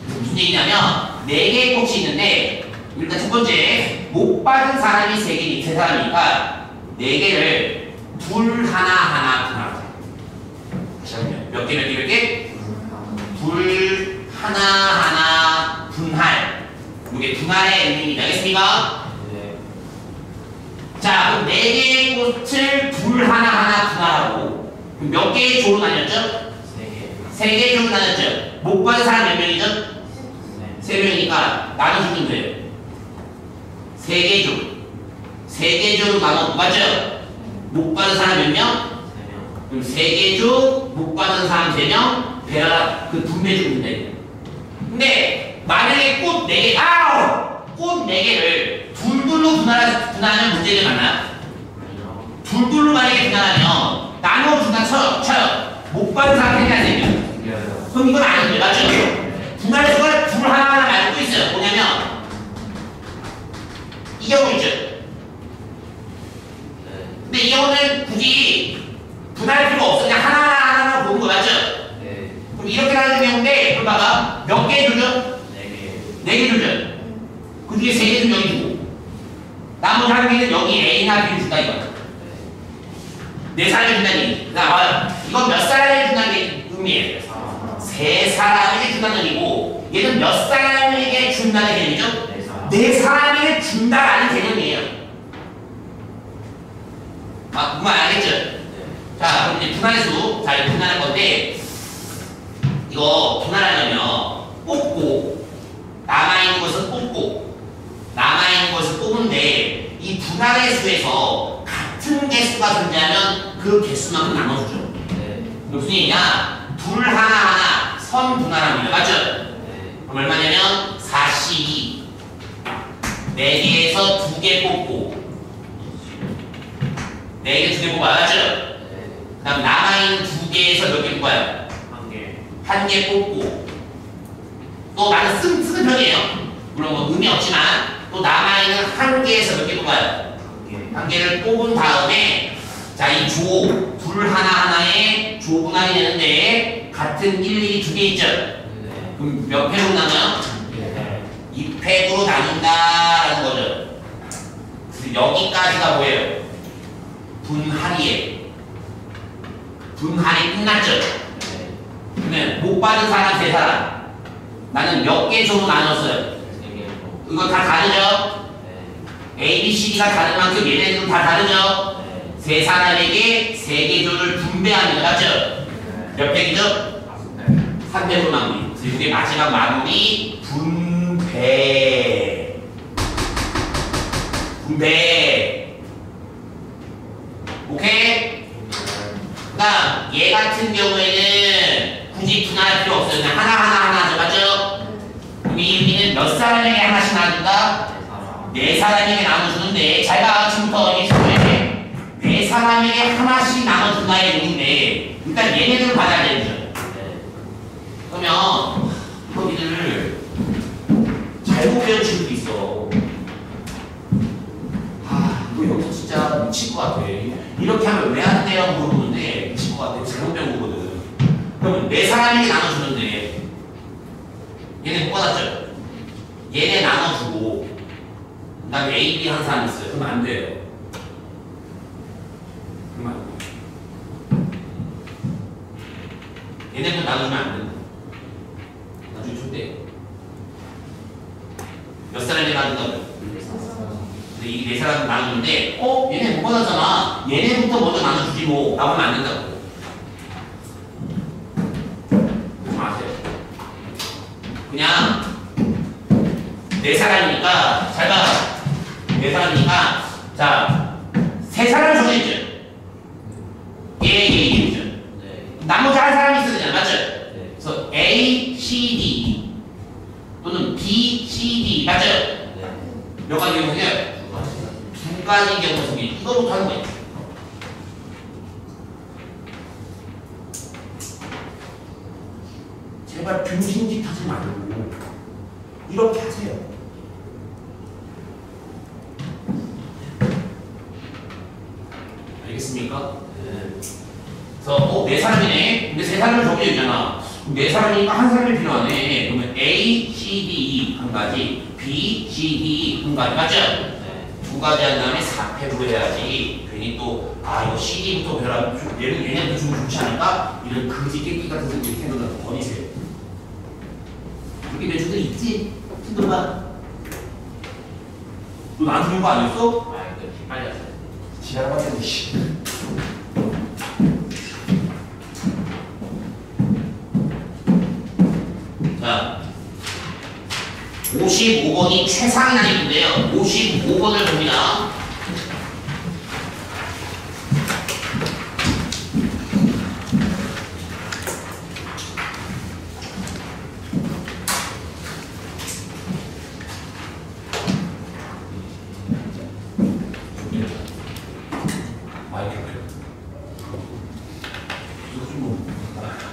무슨 얘기냐면 4개의 꽃이 있는데 일단 첫 번째 못 받은 사람이 3사람이니까 4개를 둘 하나 분할. 다시 한번 몇 개? 둘 하나 분할. 이게 분할의 의미입니다. 알겠습니까? 네. 자, 그럼 4개의 꽃을 둘 하나 분할하고 그럼 몇 개의 조로 나뉘었죠? 3개의 조로 나뉘었죠? 못 받은 사람 몇 명이죠? 3명이니까 나눠주면 돼요. 3개 조. 3개 조로 나눠 맞죠? 못 받은 사람 몇 명? 3명. 그럼 3개 조, 못 받은 사람 3명, 배라 그 분배 주면 돼. 근데 만약에 꽃 4개, 꽃 4개를 둘둘로 분할하면 문제를 만나요? 둘둘로 만약에 분할하면 나눠준다 쳐요. 못 받은 사람 3개 생겨. 그럼 이건 아닌데 맞죠? 분할수가 둘 하나 말고 또 있어요. 뭐냐면 이 경우 있죠. 근데 이 경우는 굳이 분할 필요가 없어. 그냥 하나 보는 거 맞죠? 네. 그럼 이렇게 하는 경우인데 그럼 봐봐. 몇 개 주죠? 4개 주죠. 그 중에 3개 준 0이 주고 나머지 한 개는 여기 A나 B를 준다 이거야. 네 사람이 준다는 얘기. 이건 몇 사람이 준다는 게 의미예요. 세 사람에게 준다는 얘기고 얘는 몇 사람에게 준다는 개념이죠? 네 사람에게 준다라는 개념이에요. 아, 그만 알겠죠? 자, 그럼 이제 분할수. 자, 이거 분할할 건데 이거 분할하려면 뽑고 남아있는 것은 뽑고 남아있는 것을 뽑는데 이 분할의 수에서 같은 개수가 존재하면 그 개수만큼 나눠주죠. 무슨 얘기냐? 둘 하나하나 선 분할합니다. 맞죠? 그럼 얼마냐면 4C 4개에서 2개 뽑고 4개 2개 뽑아요. 맞죠? 그 다음 남아있는 2개에서 몇 개 뽑아요? 1개 뽑고 또 나는 쓰는 편이에요. 물론 뭐 의미 없지만 또 남아있는 1개에서 몇 개 뽑아요? 1개를 뽑은 다음에 자, 이 조 둘 하나하나에 조 분할이 되는데 같은 일일이 2개 있죠? 그럼 몇 팩으로 나눠요? 2팩으로 나눈다라는 거죠. 그래서 여기까지가 뭐예요? 분할이에요. 분할이 끝났죠? 그러면 못 받은 사람 3사람. 나는 몇 개 조로 나눴어요? 이거 다 다르죠? A, B, C, D가 다른 만큼 얘네들도 다 다르죠? 3사람에게 3개 조를 분배합니다. 맞죠? 몇 팩이죠? 3팩으로 마무리. 그래서 이게 마지막 마무리 분배. 분배. 오케이? 그다음 얘 같은 경우에는 굳이 분할할 필요 없어요. 그냥 하나 하죠. 맞죠? 그럼 이 의미는 몇 사람에게 하나씩 나눈다? 4사람에게 나눠주는데 잘 봐. 지금부터 이 수에 4사람에게 하나씩 나눠준다의 의미인데 일단 얘네들을 받아야 되죠. 그러면 거기를 잘못 배운 친구도 있어. 아, 이거 여기서 진짜 미칠 것 같아. 이렇게 하면 왜 안 돼요? 물어보는데 미칠 것 같아. 잘못 배운 거거든. 그러면 4사람에게 나눠주는데 얘네 못 받았죠? 얘네 나눠주고 그 다음에 A, B 한 사람 있어요. 그러면 안 돼요. 그러면 안 돼. 얘네도 나눠주면 안 된다. 나중에 초대해. 몇 사람에게 나눈다고요? 근데 이 4사람 나누는데 얘네 못 받았잖아. 얘네부터 먼저 나눠주지 뭐. 나오면 안 된다고. 그러지 마세요. 그냥 4사람이니까 잘 봐. 4사람이니까 자 3사람 정해있죠. 얘죠. 나머지 한 사람이 있어야 되잖아. 맞죠? 그래서 A, C, D 또는 B, C, D 맞죠? 몇 가지 경우 생겨요? 2가지 경우 생겨요. 이거부터 하는 거예요. 제발 병신짓 하지 말고 이렇게 하세요. 알겠습니까? 그래서 4사람이네. 근데 3사람을 적혀 있잖아. 4사람이니까 한 사람이 필요하네. 그러면 A, C, D 한 가지, B, C, D 한 가지 맞죠? 2가지 한 다음에 4팩으로 해야지. 괜히 또 이거 C, D부터 별하면 얘네도 좀 좋지 않을까? 이런 거지 깨끼 같은 생각을 버리세요. 그렇게 내 주들 있지? 친구가 너 나한테 준 거 아니었어? 빨리 하세요. 지랄하겠네. 자, 55번이 최상위 난이도인데요. 55번을 봅니다.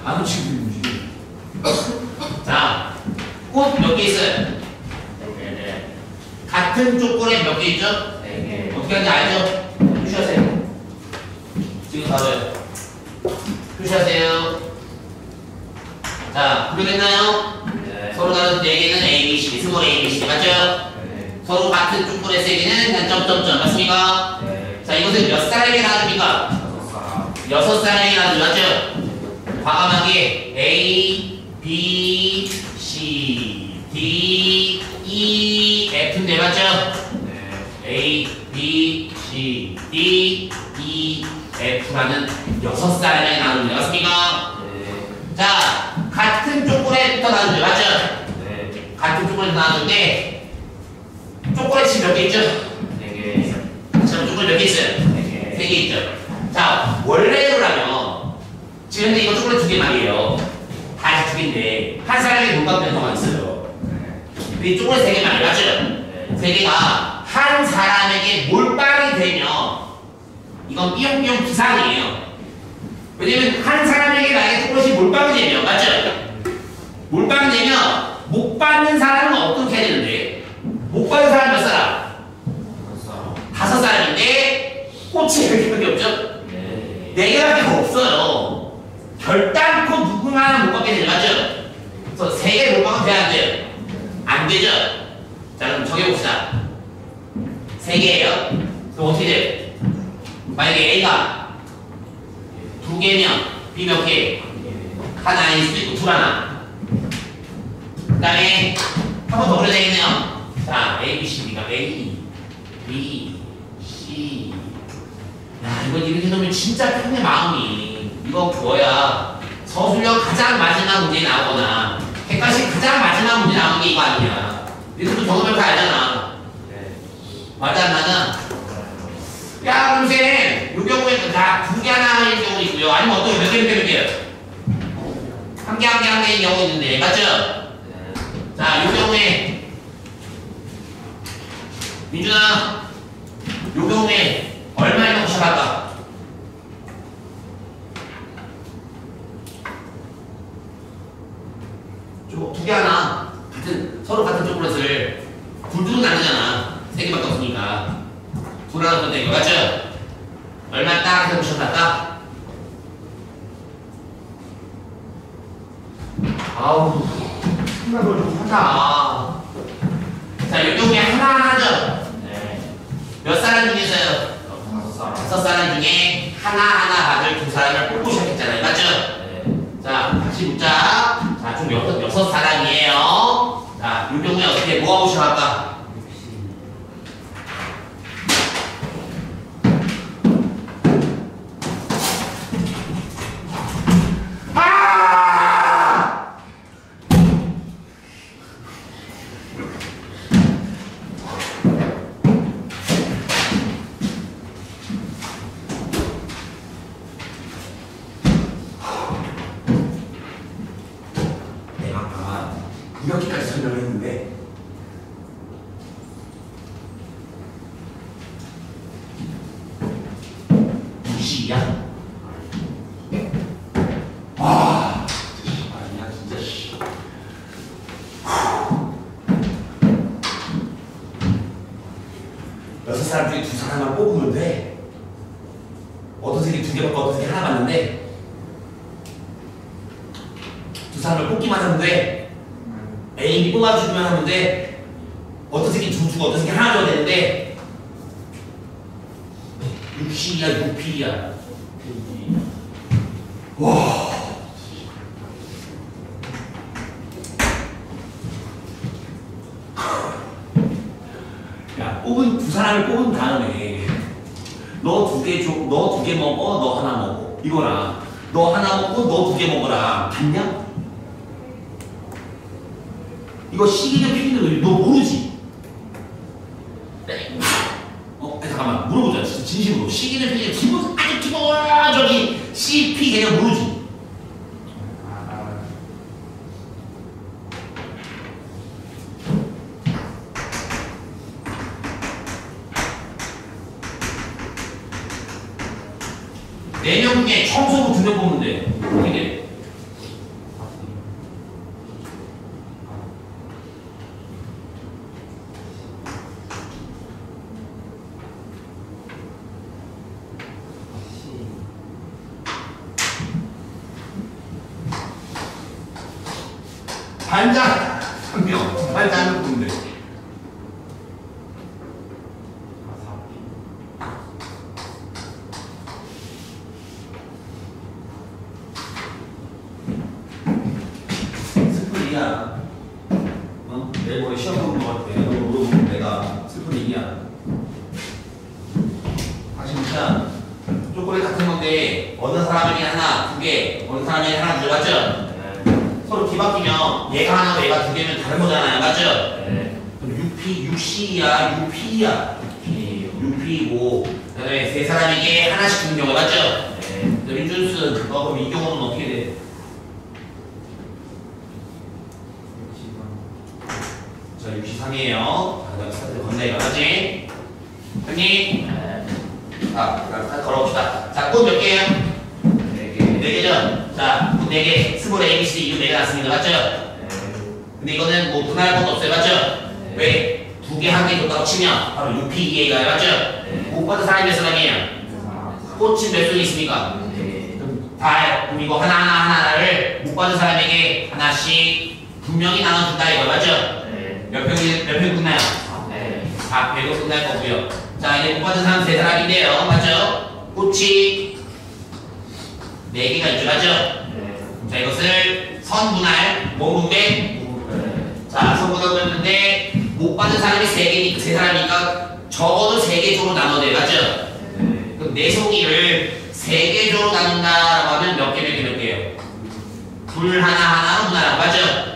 아무 친구인지. 자, 꽃 몇 개 있어요? 같은 조건에 몇 개 있죠? 어떻게 하는지 알죠? 표시하세요. 지금 봐봐요. 표시하세요. 자, 분류됐나요? 서로 다른 4개는 A, B, C, 스몰 A, B, C 맞죠? 서로 같은 족골의 세기는 한 점점점 맞습니까? 네. 자 이것은 몇 사람에게 나눠줍니까? 6사람에게 나눠주죠. 과감하게 A, B, C, D, E, F인데 맞죠? 네. A, B, C, D, E, F라는 6사람에게 나눕니다. 맞습니까? 네. 자, 같은 족골에부터 나누죠. 맞죠? 네. 같은 족골에서 나누는데 족골에 지금 몇 개 있죠? 4개. 지금 족골 몇 개 있어요? 4개. 3개 있죠. 자, 원래로라면 지금 현재 이거 족골에 2개 말이에요. 다 2개인데 한 사람에게 문방 변성만 있어요. 근데 이 족골에 3개 말이에요. 맞죠? 네. 3개가 한 사람에게 몰빵이 되면 이건 삐용삐용 비상이에요. 왜냐면 한 사람에게 나에게 조금씩 몰빵이 되면 맞죠? 몰빵이 되면 못 받는 사람은 어떻게 해야 되는데? 못 받는 사람 몇 사람? 5사람인데 꽃이 1개밖에 없죠? 네. 4개밖에 없어요. 결단코 누구나 못 받게 되죠. 맞죠? 그래서 3개 몰빵은 돼야 안 돼요? 안 되죠? 자 그럼 정해봅시다. 3개예요. 그럼 어떻게 돼요? 만약에 A가 2개면 B 몇 개? 하나 아닐 수도 있고 둘 하나. 그 다음에 한 번 더 그려야 되겠네요. 자 A, B, C, B가 A, B, C. 야 이거 이렇게 놓으면 진짜 편해 마음이. 이거 뭐야 서술형 가장 마지막 문제에 나오거나 객관식 가장 마지막 문제에 나오는 게 이거 아니냐. 이것도 경험을 다 알잖아. 네. 맞아 안 맞아? 야, 그럼 쌤, 이 경우에는 다 2개 하나인 경우 있고요. 아니면 어떤 몇 개, 몇 개? 한 개인 경우 있는데, 맞죠? 네. 자, 이 경우에, 민준아, 이 경우에 얼마에 넣고 시작할까? 좀 2개 하나, 서로 같은 초콜릿을 둘둘은 나누잖아. 3개밖에 없으니까. 둘 하나 건데 이거 맞죠? 얼마 딱 해서 보셨다? 아우 생각을 좀 한다. 자, 이 경우에 하나하나죠? 네. 몇 사람 중에서요? 5사람 중에 하나하나 받을 2사람을 뽑고 시작했잖아요. 맞죠? 네. 자, 다시 묻자. 자, 총 6사람이에요. 자, 이 경우에 어떻게 뭐하고 시작할까? 이렇게까지 설명을 했는데 무시야? 와 아니야 진짜 씨. 6사람 중에 2사람만 뽑으면 돼. 어떤 색이 2개 받고 어떤 색이 하나 받는데 2사람을 뽑기만 하면 돼. A, B 뽑아주기만 하면 돼. 어떤 새끼 두 주고 어떤 새끼 하나 줘야 되는데 6C야 6P야. 와. 야, 뽑은 2사람을 뽑은 다음에 너 2개 줘, 너 2개 먹어, 너 하나 먹어. 이거랑 너 하나 먹고 너 2개 먹어라. 같냐? 이거 C기는 P기는 너 모르지? 잠깐만 물어보자. 진심으로 C기는 P기는 기본 아주 기본적인 C, P 개념 모르지? 네 명 중에 청소부 2명 뽑는데 어떻게 돼? 반장 1명, 반장 1명 뽑는데 얘기야. 당신 진짜 조건이 같은 건데 어느 사람에게 하나, 두 개, 어느 사람에게 하나, 두 개, 맞죠? 서로 뒤바뀌면 얘가 하나고 얘가 두 개면 다른 거잖아요, 맞죠? 그럼 UC야, UP야. UP고 그다음에 세 사람에게 하나씩 주는 경우가 맞죠? 민준수 그럼 이 경우는 어떻게 돼? 자, 63이에요. 그다음 스타트 건네요, 맞지? 형님. 자, 걸어봅시다. 자, 꽃 몇 개예요? 4개. 4개죠? 자, 꽃 4개. 스몰 A, B, C, 이거 4개 났습니다. 맞죠? 근데 이거는 뭐 분할할 것도 없어요. 맞죠? 왜? 2개, 1개 줬다고 치면 바로 UPEA가 맞죠? 못 받은 사람이 몇 사람이에요? 꽃이 몇 송이 있습니까? 그럼 이거 하나를 못 받은 사람에게 하나씩 분명히 나눠준다 이거 맞죠? 몇 평 끝나요? 400을 끝날 거고요. 자, 이제 못 받은 사람 3사람인데요. 맞죠? 꽃이 4개가 있죠. 맞죠? 자, 이것을 선분할, 몸분배. 자, 선분할 했는데 못 받은 사람이 3사람이니까 적어도 3개 조로 나눠야 돼요. 맞죠? 그럼 4송이를 3개 조로 나눈다라고 하면 몇 개예요? 둘 하나로 분할하고 맞죠?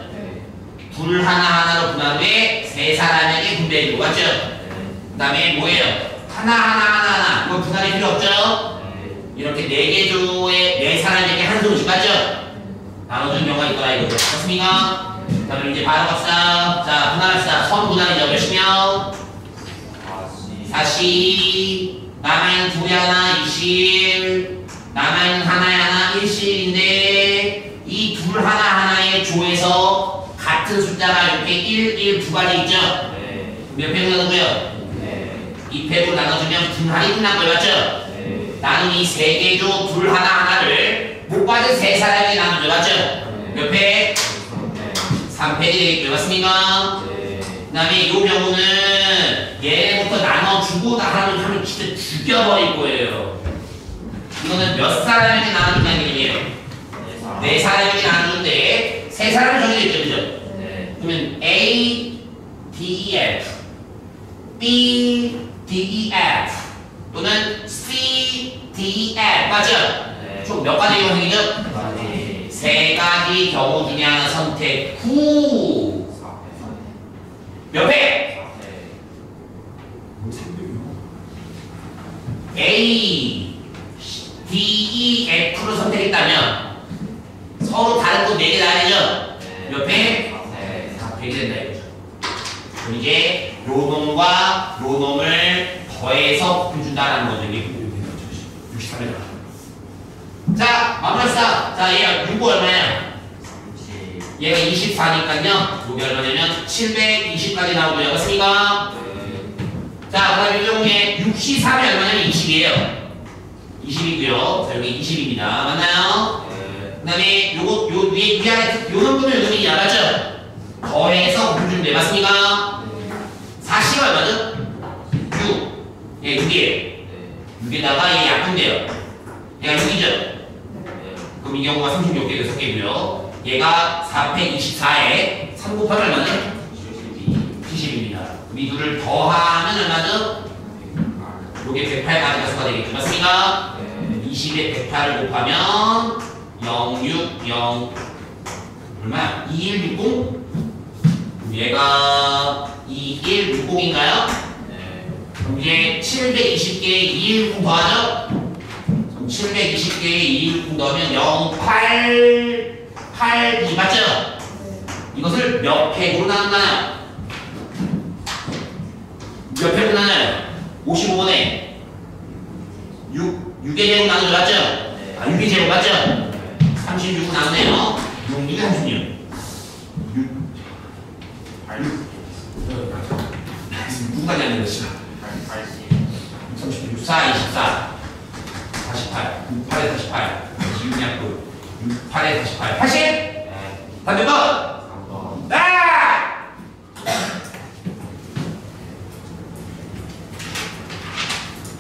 둘 하나로 분할 후에 3사람에게 분배해주고 맞죠? 그 다음에 뭐예요? 하나 이거 분할이 필요 없죠? 이렇게 4개 조에 4사람에게 한 송이씩 맞죠? 나눠주는 경우가 있더라 이거 맞습니까? 그 다음에 이제 바로 갑시다. 자, 분할합시다. 선 분할이죠. 몇이면? 40 남아있는 둘이 하나 20 남아있는 하나에 하나 1실인데 이 둘 하나의 조에서 같은 숫자가 이렇게 1, 2 가지 있죠? 몇 팩으로 나누고요? 2팩으로 나눠주면 분할이 끝난 거예요. 맞죠? 나는 이 3개 조 둘 하나를 못 받은 3사람에게 나누죠. 맞죠? 몇 팩? 3팩이 되겠죠. 맞습니까? 그 다음에 이 경우는 얘네부터 나눠주고 하면 진짜 죽여버릴 거예요. 이거는 몇 사람에게 나눠준다는 개념이에요? 4사람에게 나눠주는데 3사람이 정해져 있죠. 그죠? 그러면 A, D, E, F B, D, E, F 또는 C, D, E, F 맞죠? 총 몇 가지 형성이죠? 3가지 경우 중에 하나 선택 후 몇 팩? A, D, E, F로 선택했다면 서로 다른 거 4개 나야 되죠? 몇 팩? 4팩이 된다 이거죠. 그럼 이제 요 놈과 요 놈을 더해서 곱해준다는 거죠. 이게 63이잖아. 자, 마무리합시다. 자, 얘가 6고 얼마냐? 얘가 24니까요. 요게 얼마냐면 720까지 나오고요. 맞습니까? 자, 그 다음에 이 경우에 63이 얼마냐면 20이에요. 20이고요. 자, 여기 20입니다. 맞나요? 그 다음에 요거, 요 위아래, 요 놈분은 요 놈이 알았죠? 더해서 곱해주면 돼. 맞습니까? 40이 얼마죠? 6. 얘 6이에요. 6에다가 얘 약분돼요. 얘가 6이죠? 그럼 이 경우가 36개 6개고요. 얘가 4팩 24에 3 곱하면 얼마죠? 70입니다. 그럼 이 둘을 더하면 얼마죠? 요게 108가지가 수가 되겠죠. 맞습니까? 20에 108을 곱하면 060 얼마야? 2160? 그럼 얘가 2160인가요? 그럼 이제 720개에 210 더하죠? 그럼 720개에 210 넣으면 082 맞죠? 이것을 몇 팩으로 나눈다나요? 몇 팩으로 나눠요? 55번에 6의 제곱 나누죠. 맞죠? 아, 6의 제곱 맞죠? 36을 나누네요. 6이 36 누구까지 안 되는 것이야? 36, 4, 24 48, 68에 48 26약분 68에 48 80? 다 몇 번? 아!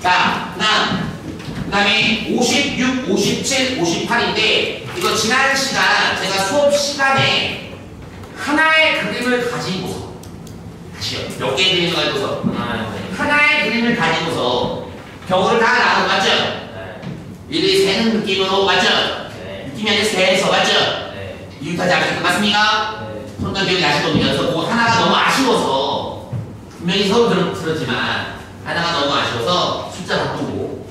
자, 그 다음에 56, 57, 58인데 이거 지난 시간 제가 수업 시간에 하나의 그림을 가지고 같이 그렇죠. 몇 개의 그림을 가지고서? 하나의 하나의 그림을 가지고서 경우를 다 나눠 맞죠? 네. 일일이 세는 느낌으로 맞죠? 네. 느낌이 아니라 세서 맞죠? 네. 이웃하지 않게 맞습니까? 네. 손단 기억이 나실 겁니다. 그래서 뭐 하나가 너무 아쉬워서 분명히 서로 들었지만 하나가 너무 아쉬워서 숫자 바꾸고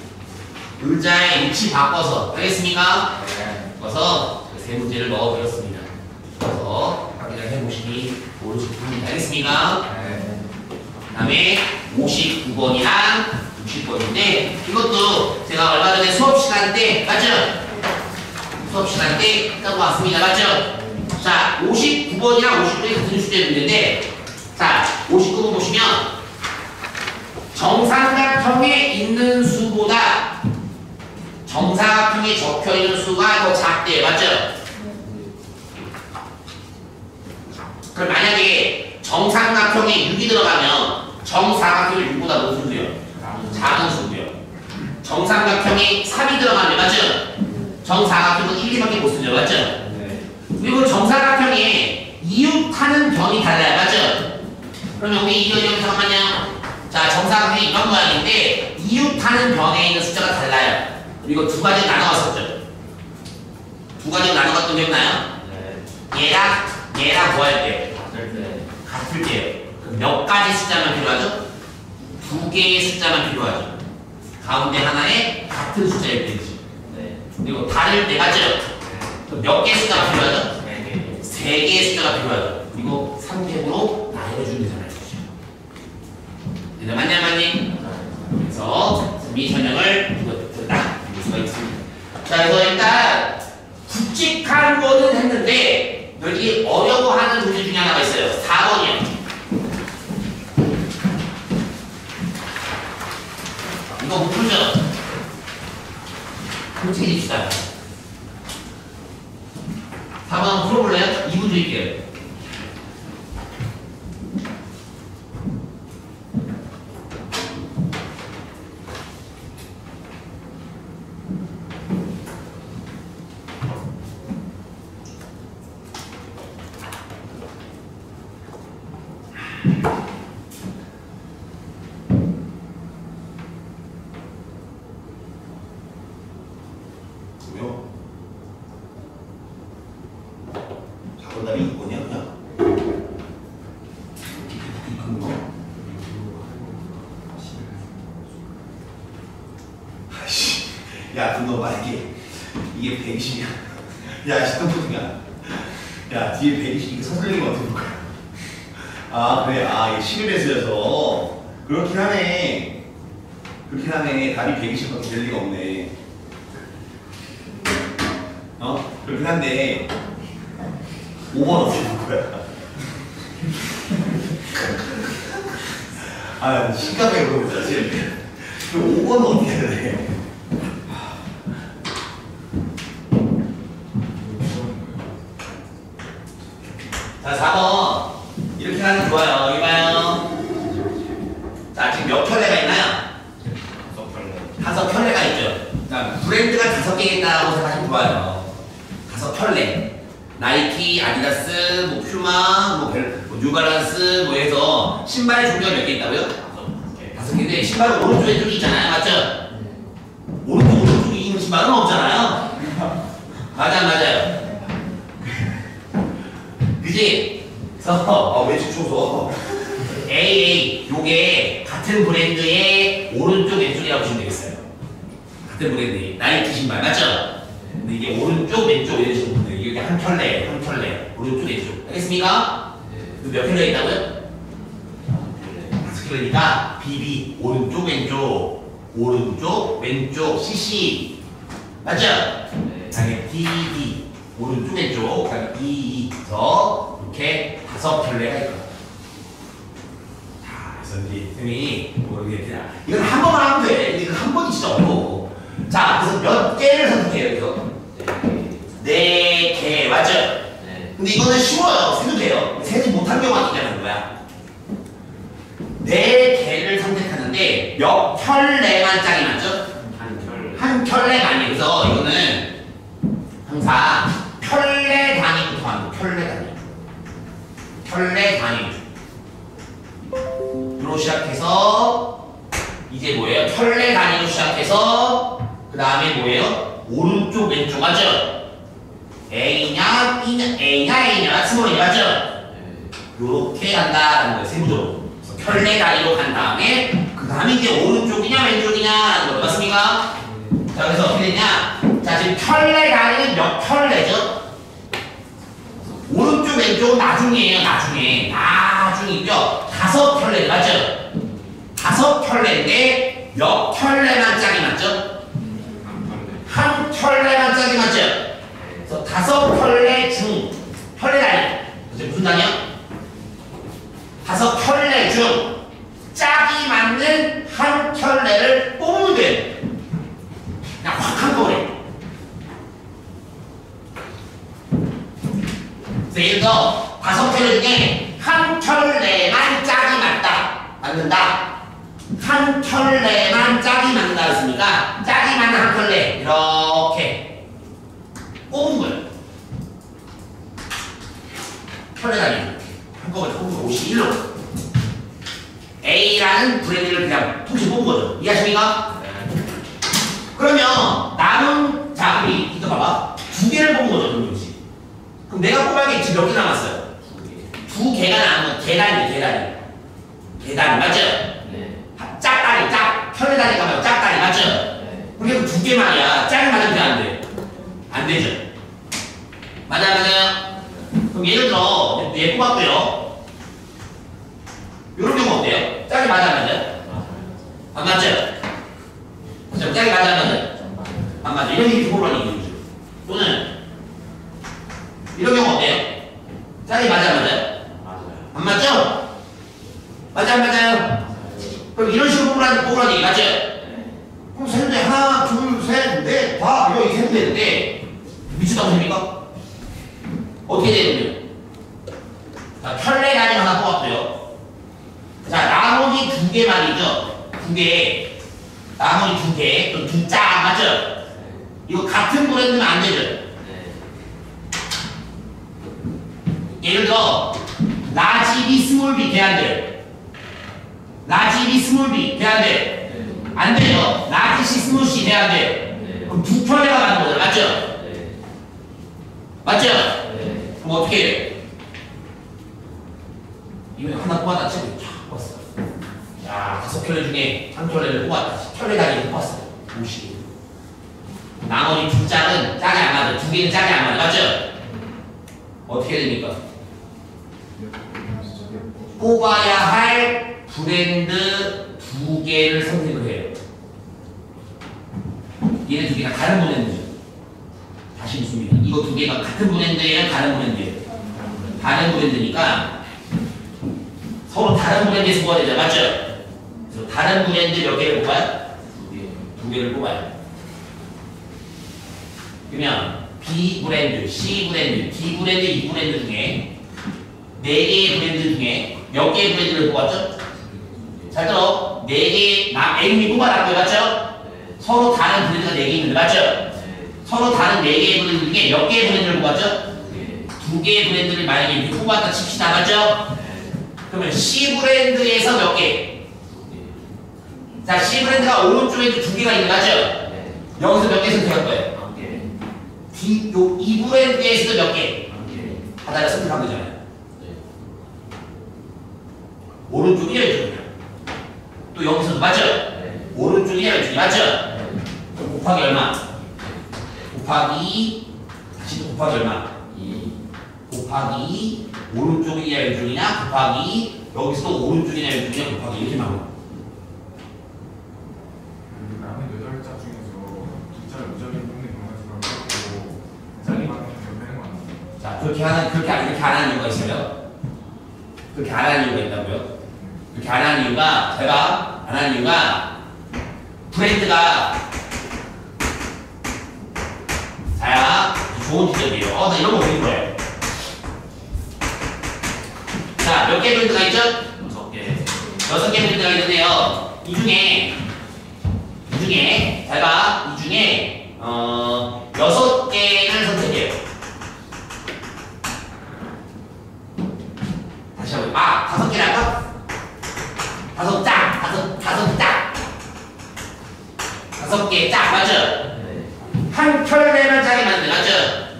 의자의 위치 바꿔서 알겠습니까? 네. 바꿔서 세 문제를 넣어드렸습니다. 그래서 확인을 해보시기 좋습니다. 알겠습니까? 네. 그 다음에 59번이랑 60번인데 이것도 제가 얼마 전에 수업 시간 때 맞죠? 수업 시간 때 했던 것 같습니다. 맞죠? 자, 59번이랑 59번이 같은 수제 문제인데 자, 59번 보시면 정삼각형에 있는 수보다 정사각형에 적혀있는 수가 더 작대요. 맞죠? 그럼 만약에 정삼각형에 6이 들어가면 정사각형이 6보다 무슨 수예요? 작은 수고요. 정삼각형에 3이 들어가면 맞죠? 정사각형은 1, 2밖에 못 쓰죠. 맞죠? 네. 그리고 정사각형에 이웃하는 변이 달라요. 맞죠? 그럼 여기 이거 잠깐만요. 자, 정사각형이 이런 모양인데 이웃하는 변에 있는 숫자가 달라요. 그리고 두 가지 나눠봤었죠. 두 가지 나눠봤던 기억나요? 네. 얘랑 뭐 할 때? 네. 같을 때요. 그럼 몇 가지 숫자만 필요하죠? 두 개의 숫자만 필요하죠. 가운데 하나에 같은 숫자일 때지. 네. 그리고 다를 때 맞죠? 그럼 몇 개의 숫자가 필요하죠? 네. 세 개의 숫자가 필요하죠. 그리고 3개 나눠주면 되잖아요. 네, 맞냐? 그래서 이 설명을 딱 볼 수가 있습니다. 자, 그래서 일단 굵직한 거는 했는데 여기 어려워하는 문제 중에 하나가 있어요. 4번이요. 이거 못 풀죠? 어떻게 줍시다. 4번 한번 풀어볼래요? 2분 드릴게요. 뭐요? 작은 답이 이거냐 그냥? 큰 거? 아이씨, 야 그거 봐 이게 120이야. 야 시동통이야. 야 뒤에 120 이게 서슬리는 거 어떻게 볼 거야? 아 그래, 아 이게 11배수여서 그렇긴 하네. 그렇긴 하네. 답이 120밖에 될 리가 없네. 그렇긴 한데 5번 어떻게 볼 거야? 아, 심각하게 물어보자 지금. 5번은 어떻게 해야 돼? 자, 4번. 이렇게 하면 좋아요. 여기 봐요. 자, 지금 몇 켤레가 있나요? 다섯 켤레가 있죠. 자, 브랜드가 5개 있다고 생각하시면 좋아요. 5켤레. 나이키, 아디다스, 뭐 퓨마, 뭐 뉴발란스, 뭐 해서 신발의 종류가 몇 개 있다고요? 5개인데 신발은 오른쪽 왼쪽이 있잖아요. 맞죠? 오른쪽에 있는 신발은 없잖아요. 맞아요. 그지? 그래서 왼쪽 줘서 AA 요게 같은 브랜드의 오른쪽 왼쪽이라고 보시면 되겠어요. 같은 브랜드의 나이키 신발 맞죠? 근데 이게 오른쪽 왼쪽 이런 식으로 보면 이게 한 켤레 오른쪽 왼쪽 알겠습니까? 몇 켤레 있다고요? 5켤레니까 BB 오른쪽 왼쪽 CC 맞죠? 그다음에 DD 오른쪽 왼쪽 그다음에 EE서 이렇게 5켤레가 있거든요. 자, 그래서 이제 선생님이 모르겠다. 이건 한 번만 하면 돼. 이거 한 번이 진짜 어려워. 자, 그래서 몇 개를 선택해요, 이거? 4개, 맞죠? 근데 이거는 쉬워요. 세도 돼요. 세지 못한 경우가 있다는 거야. 4개를 선택하는데 몇 켤레만 짝이 맞죠? 한 켤레가 아니에요. 그래서 이거는 항상 켤레 단위부터 하는 거예요. 켤레 단위. 시작해서 이제 뭐예요? 켤레 단위로 시작해서 그 다음에 뭐예요? 오른쪽 왼쪽 맞죠? A냐 B냐 A냐 스몰이냐 맞죠? 요렇게 한다라는 거예요. 세부적으로. 켤레 단위로 간 다음에 그 다음에 이제 오른쪽이냐 왼쪽이냐라는 거 맞습니까? 자 그래서 어떻게 되냐? 자 지금 켤레 단위는 몇 켤레죠? 오른쪽 왼쪽은 나중이에요. 나중이고요. 5켤레 맞죠? 5켤레인데 몇 켤레만 짝이 맞죠? 한 켤레만 짝이 맞죠? 그래서 5켤레 중 켤레 단위 그래서 무슨 단위야? 5켤레 중 짝이 맞는 한 켤레를 뽑으면 돼. 그냥 확 한꺼번에. 그래서 예를 들어 5켤레 중에 한 켤레만 짝이 맞는다. 한 켤레만 짝이 맞는다 했으니까 짝이 맞는 한 켤레 이렇게 뽑은 거예요. 켤레 단위 한꺼번에 뽑은 51로 A라는 브랜드를 그냥 통째로 뽑은 거죠. 이해하십니까? 그러면 남은 자 우리 이거 봐봐 2개를 뽑은 거죠. 그럼 내가 뽑아야 게 지금 몇 개 남았어요? 2개가 남은 거 계단이 맞죠? 네. 짝다리 켤레 다리가 말고 짝다리 맞죠? 네. 그게 2개 말이야. 짝이 맞으면 안 돼? 안 되죠? 맞아요? 그럼 예를 들어 얘 뽑았고요. 이런 경우 어때요? 짝이 맞아요? 안 맞죠? 그럼 짝이 맞아요? 안 맞아. 이런 식으로 보라는 얘기죠. 또는 이런 경우 어때요? 짝이 맞아요? 안 맞죠? 맞아요? 그럼 이런 식으로 뽑으라는 얘기 맞죠? 그럼 셋인데 하나, 둘, 셋, 넷, 다 여기 셋 되는데 미치다고 됩니까? 어떻게 되냐면 자, 켤레 단위 하나 뽑았고요. 자, 나머지 2개 말이죠. 2개 나머지 2개 또 2짝 맞죠? 이거 같은 브랜드면 안 되죠? 예를 들어 라지 B 스몰 B 돼야 안 돼요? 라지 B 스몰 B 돼야 안 돼요? 안 되죠? 라지 C 스몰 C 돼야 안 돼요? 그럼 2켤레가 가는 거죠. 맞죠? 맞죠? 그럼 어떻게 해요? 이거 하나 뽑았다 치고 쫙 뽑았어. 야 5켤레 중에 한 켤레를 뽑았다. 켤레 단위를 뽑았어. 50. 나머지 2짝은 짝이 안 맞아. 2개는 짝이 안 맞아. 맞죠? 어떻게 됩니까? 뽑아야 할 브랜드 2개를 선택을 해요. 얘네 2개가 다른 브랜드죠. 다시 묻습니다. 이거 2개가 같은 브랜드예요? 다른 브랜드예요? 다른 브랜드니까 서로 다른 브랜드에서 뽑아야 되죠. 맞죠? 그래서 다른 브랜드 몇 개를 뽑아요? 2개를 뽑아요. 그러면 B 브랜드, C 브랜드, D 브랜드, E 브랜드 중에 4개의 브랜드 중에 몇 개의 브랜드를 뽑았죠? 잘 들어. 4개, A님이 뽑아놨고요. 맞죠? 서로 다른 브랜드가 4개 있는데, 맞죠? 서로 다른 4개의 브랜드 중에 몇 개의 브랜드를 뽑았죠? 2개의 브랜드를 만약에 이렇게 뽑았다 칩시다. 맞죠? 그러면 C 브랜드에서 몇 개? 자, C 브랜드가 오른쪽에 2개가 있는 거 맞죠? 여기서 몇 개 선택할 거예요? 이 브랜드에서도 몇 개? 하나를 선택한 거잖아요. 오른쪽이냐 왼쪽이냐? 또 여기서도 맞죠? 오른쪽이냐 왼쪽이냐? 맞죠? 그럼 곱하기 얼마? 곱하기 다시 또 곱하기 얼마? 2 곱하기 오른쪽이냐 왼쪽이냐? 곱하기 여기서도 오른쪽이냐 왼쪽이냐? 곱하기 이렇게 나와요. 남은 8짝 중에서 2짝을 무작위 뽑는 경우가 있고 짝이 많은 경우가 있는 거 아니에요? 자, 그렇게 안 하는 이유가 있어요. 그렇게 안 하는 이유가 있다고요? 그렇게 안 하는 이유가, 제가 안 하는 이유가 브랜드가 자야 좋은 지적이에요. 나 이런 거 보는 거예요. 자, 몇 개 브랜드가 있죠? 6개 브랜드가 있는데요. 이 중에 제가 이 중에 6개를 선택해요. 다시 한번 5개를 할까? 다섯 짝. 다섯 개 짝, 맞죠? 네. 한 켤레만 짝이 맞네, 맞죠?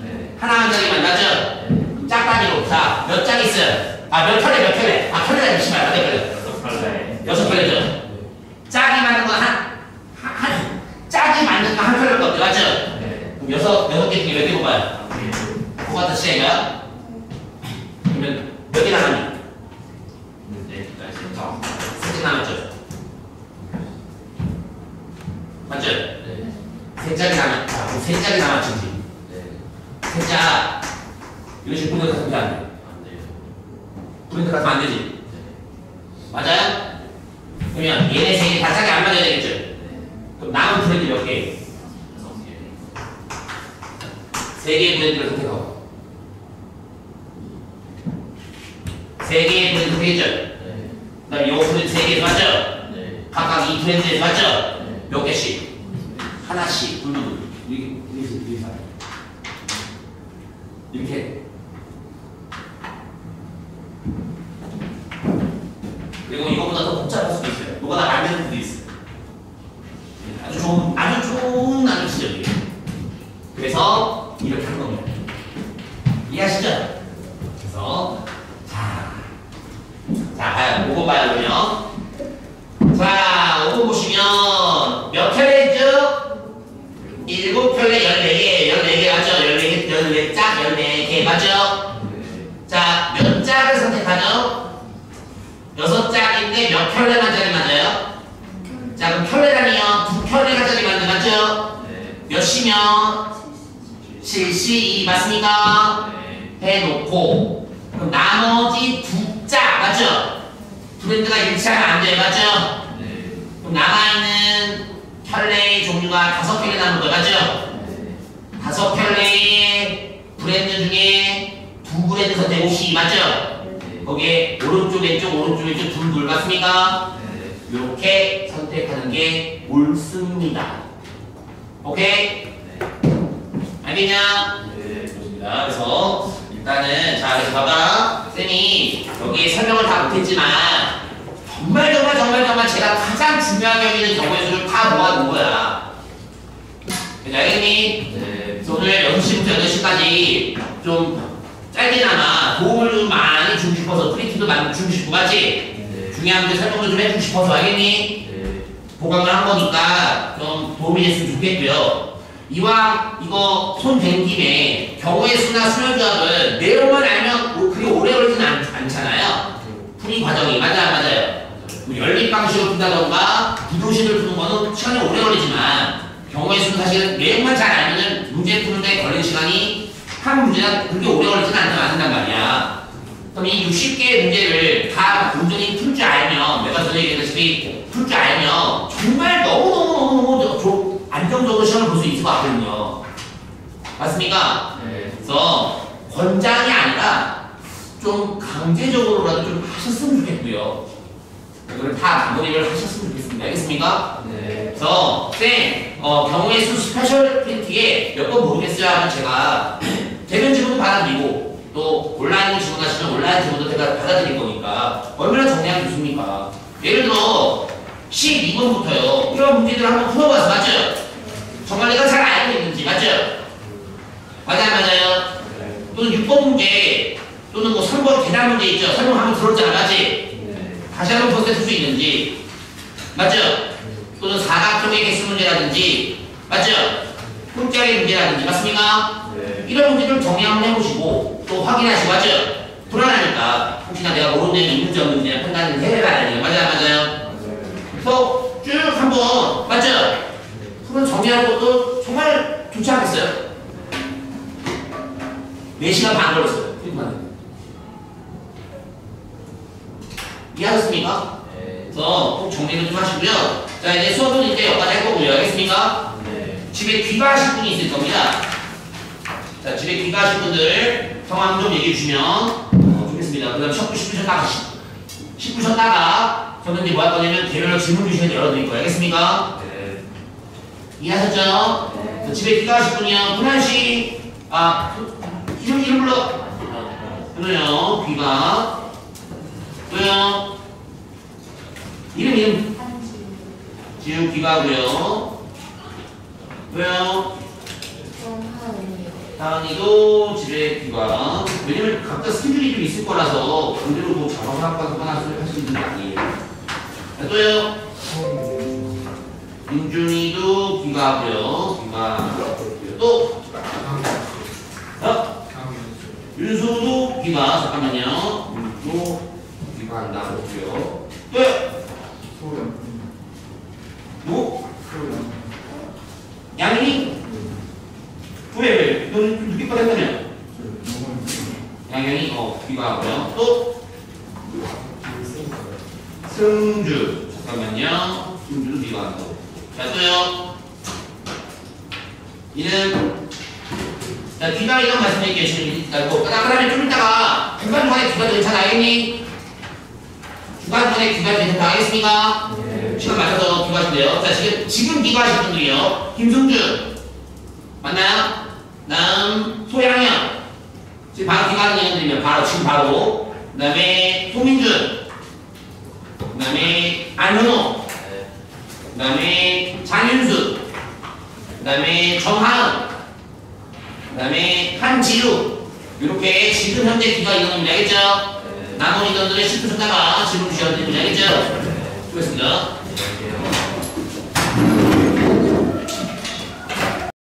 네. 하나만 짝이 맞죠? 네. 짝 단위로. 자, 몇 짝 있어요? 아, 몇 켤레. 아, 켤레가 잠시만, 안 돼, 여섯 켤레죠? 짝이 맞는 거 짝이 맞는 거 한 켤레 거죠, 맞죠? 네. 그럼 여섯 개 중에 몇 개 뽑아요? 똑같은 시간이야? 그러면 몇 개 남았니? 네. 세 개 남았죠? 맞죠? 네. 세 짝이 남았, 자, 그럼 세 짝이 남았지, 네. 세 짝. 이거 지금 분해가 안 돼. 안 돼요. 분해가 가면 안 되지. 맞아요? 그러면 얘네 세 개 다 짝이 안 맞아야 되겠죠? 네. 그럼 남은 브랜드 몇 개? 6개. 세 개의 브랜드를 선택하고. 세 개의 브랜드 선택했죠? 네. 그 다음에 요 브랜드 세 개 맞죠? 네. 각각 이 브랜드에서 맞죠? 네. 몇 개씩? 하나씩. 이렇게. 이렇게. 그리고 이거보다 더 복잡할 수도 있어요. 이거보다 안 되는 수도 있어요. 아주 좋은 나누치죠. 그래서 이렇게 한 겁니다. 이해하시죠? 그래서 자, 5번 봐요, 그러면. 자, 5번 보시면 몇 켤레죠? 7켤레 14개, 14개 맞죠? 14짝, 14개 맞죠? 자, 몇 짝을 선택하죠? 6짝인데 몇 켤레만 짜리 맞아요? 자, 그럼 켤레라니요. 2켤레가 짜리 맞죠? 네. 몇 시면? 7시 맞습니까? 네. 해놓고 그럼 나머지 2짝 맞죠? 브랜드가 일치하면 안 돼요 맞죠? 네. 그럼 남아있는 켤레의 종류가 5켤레 남은 거예요 맞죠? 네. 5켤레의 브랜드 중에 2브랜드 선택 옵시 맞죠? 네. 거기에 오른쪽 왼쪽 둘 맞습니까? 네. 이렇게 선택하는 게 옳습니다. 오케이? 알겠냐? 네. 좋습니다. 그래서 일단은 자 그래서 봐봐 쌤이 여기 설명을 다 못했지만 정말 제가 가장 중요하게 여기는 경우의 수를 다 모아놓은 거야. 알겠니? 네. 그래서 오늘 6시부터 8시까지 좀 짧게나마 도움을 좀 많이 주고 싶어서 프린트도 많이 주고 싶고 맞지? 네. 중요한 게 설명을 좀 해주고 싶어서 알겠니? 네. 보강을 한 거니까 좀 도움이 됐으면 좋겠고요. 이왕 이거 손 댄 김에 경우의 수나 수열조합은 내용만 알면 그게 오래 걸리진 않잖아요. 풀이 과정이 맞아요. 뭐 연립 방식으로 푼다던가 부도식을 푸는 거는 시간이 오래 걸리지만 경우의 수는 사실은 내용만 잘 알면은 문제 푸는데 걸리는 시간이 한 문제가 그렇게 오래 걸리진 않는단 말이야. 그럼 이 60개의 문제를 다 온전히 풀 줄 알면 내가 전에 얘기했다시피 풀 줄 알면 정말 너무 안정적으로 시험을 볼 수 있을 것 같거든요. 맞습니까? 네. 그래서 권장이 아니라 좀 강제적으로라도 좀 하셨으면 좋겠고요. 이걸 다 마무리를 하셨으면 좋겠습니다. 알겠습니까? 네. 그래서 쌤, 경우의 수 스페셜 프린트에 몇 번 모르겠어요 하면 제가 대면 지문도 받아드리고 또 온라인으로 지원하시면 온라인 지문도 제가 받아드릴 거니까 얼마나 정리하면 좋습니까? 예를 들어 12번부터요. 이런 문제들 한번 풀어봐서 맞죠? 정말 내가 잘 알고 있는지 맞죠? 맞아요? 또는 6번 문제 또는 뭐 3번 계단 문제 있죠? 설명 한번 들었잖아 맞지? 네. 다시 한번 process 수 있는지 맞죠? 또는 사각형의 개수 문제라든지 맞죠? 흠자리 문제라든지 맞습니까? 네. 이런 문제를 정리 한번 해보시고 또 확인하시고 맞죠? 불안하니까 혹시나 내가 모르는 내용이 있는지 없는지 판단을 해봐야 되니까 맞아요? 그래서 쭉 한번 맞죠? 그런 정리하는 것도 정말 좋지 않겠어요? 4시간 반 걸렸어요. 이해하셨습니까? 네. 그래서 꼭 정리를 좀 하시고요. 자 이제 수업은 이제 여기까지 할 거고요. 알겠습니까? 네. 집에 귀가하실 분이 있을 겁니다. 자 집에 귀가하실 분들 성함 좀 얘기해 주시면 좋겠습니다. 그 다음 10분 쉬다가 저는 이제 뭐 할 거냐면 개별로 질문 주시면 열어드릴 거예요. 알겠습니까? 네. 이해하셨죠? 네. 집에 귀가하실 분이요. 훈환씨 이름 불러. 그래요. 귀가 또요. 이름. 한지. 지우 귀가고요. 왜요? 정하은이요. 다은이도 집에 귀가. 왜냐면 각자 스케줄이 좀 있을 거라서 그대로 뭐 잡아서 학과서 할 수 있는 게 아니에요. 자, 또요. 윤준이도 귀가고요. 귀가. 또. 윤수도 귀가. 잠깐만요. 윤수도 귀가 한다고 했고요. 또요. 뭐? 양이? 왜? 너는 좀 늦게 빠졌다며? 양양이 귀가하고요. 또? 승주. 잠깐만요. 승주도 귀가한다고. 자, 또요. 이는 자, 귀가 이런 말씀드릴게요. 지금 그 다음에 좀 이따가 주간 중간에 귀가 괜찮아 알겠니? 주간 중간에 귀가 괜찮다 알겠습니까? 시간 맞춰서 귀가하신대요. 자, 지금 귀가하실 분들이요. 김승준 맞나요? 다음 소양현 지금 바로 귀가하는 애들이면 바로 지금 바로. 그 다음에 소민준, 그 다음에 안현호, 그 다음에 장윤수, 그 다음에 정하은, 그 다음에 한지루. 이렇게 지금 현재 귀가 이거는 알겠죠? 나머지 인원들의 10분 쳤다가 질문 주셔야 됩니다. 알겠죠? 수고했습니다.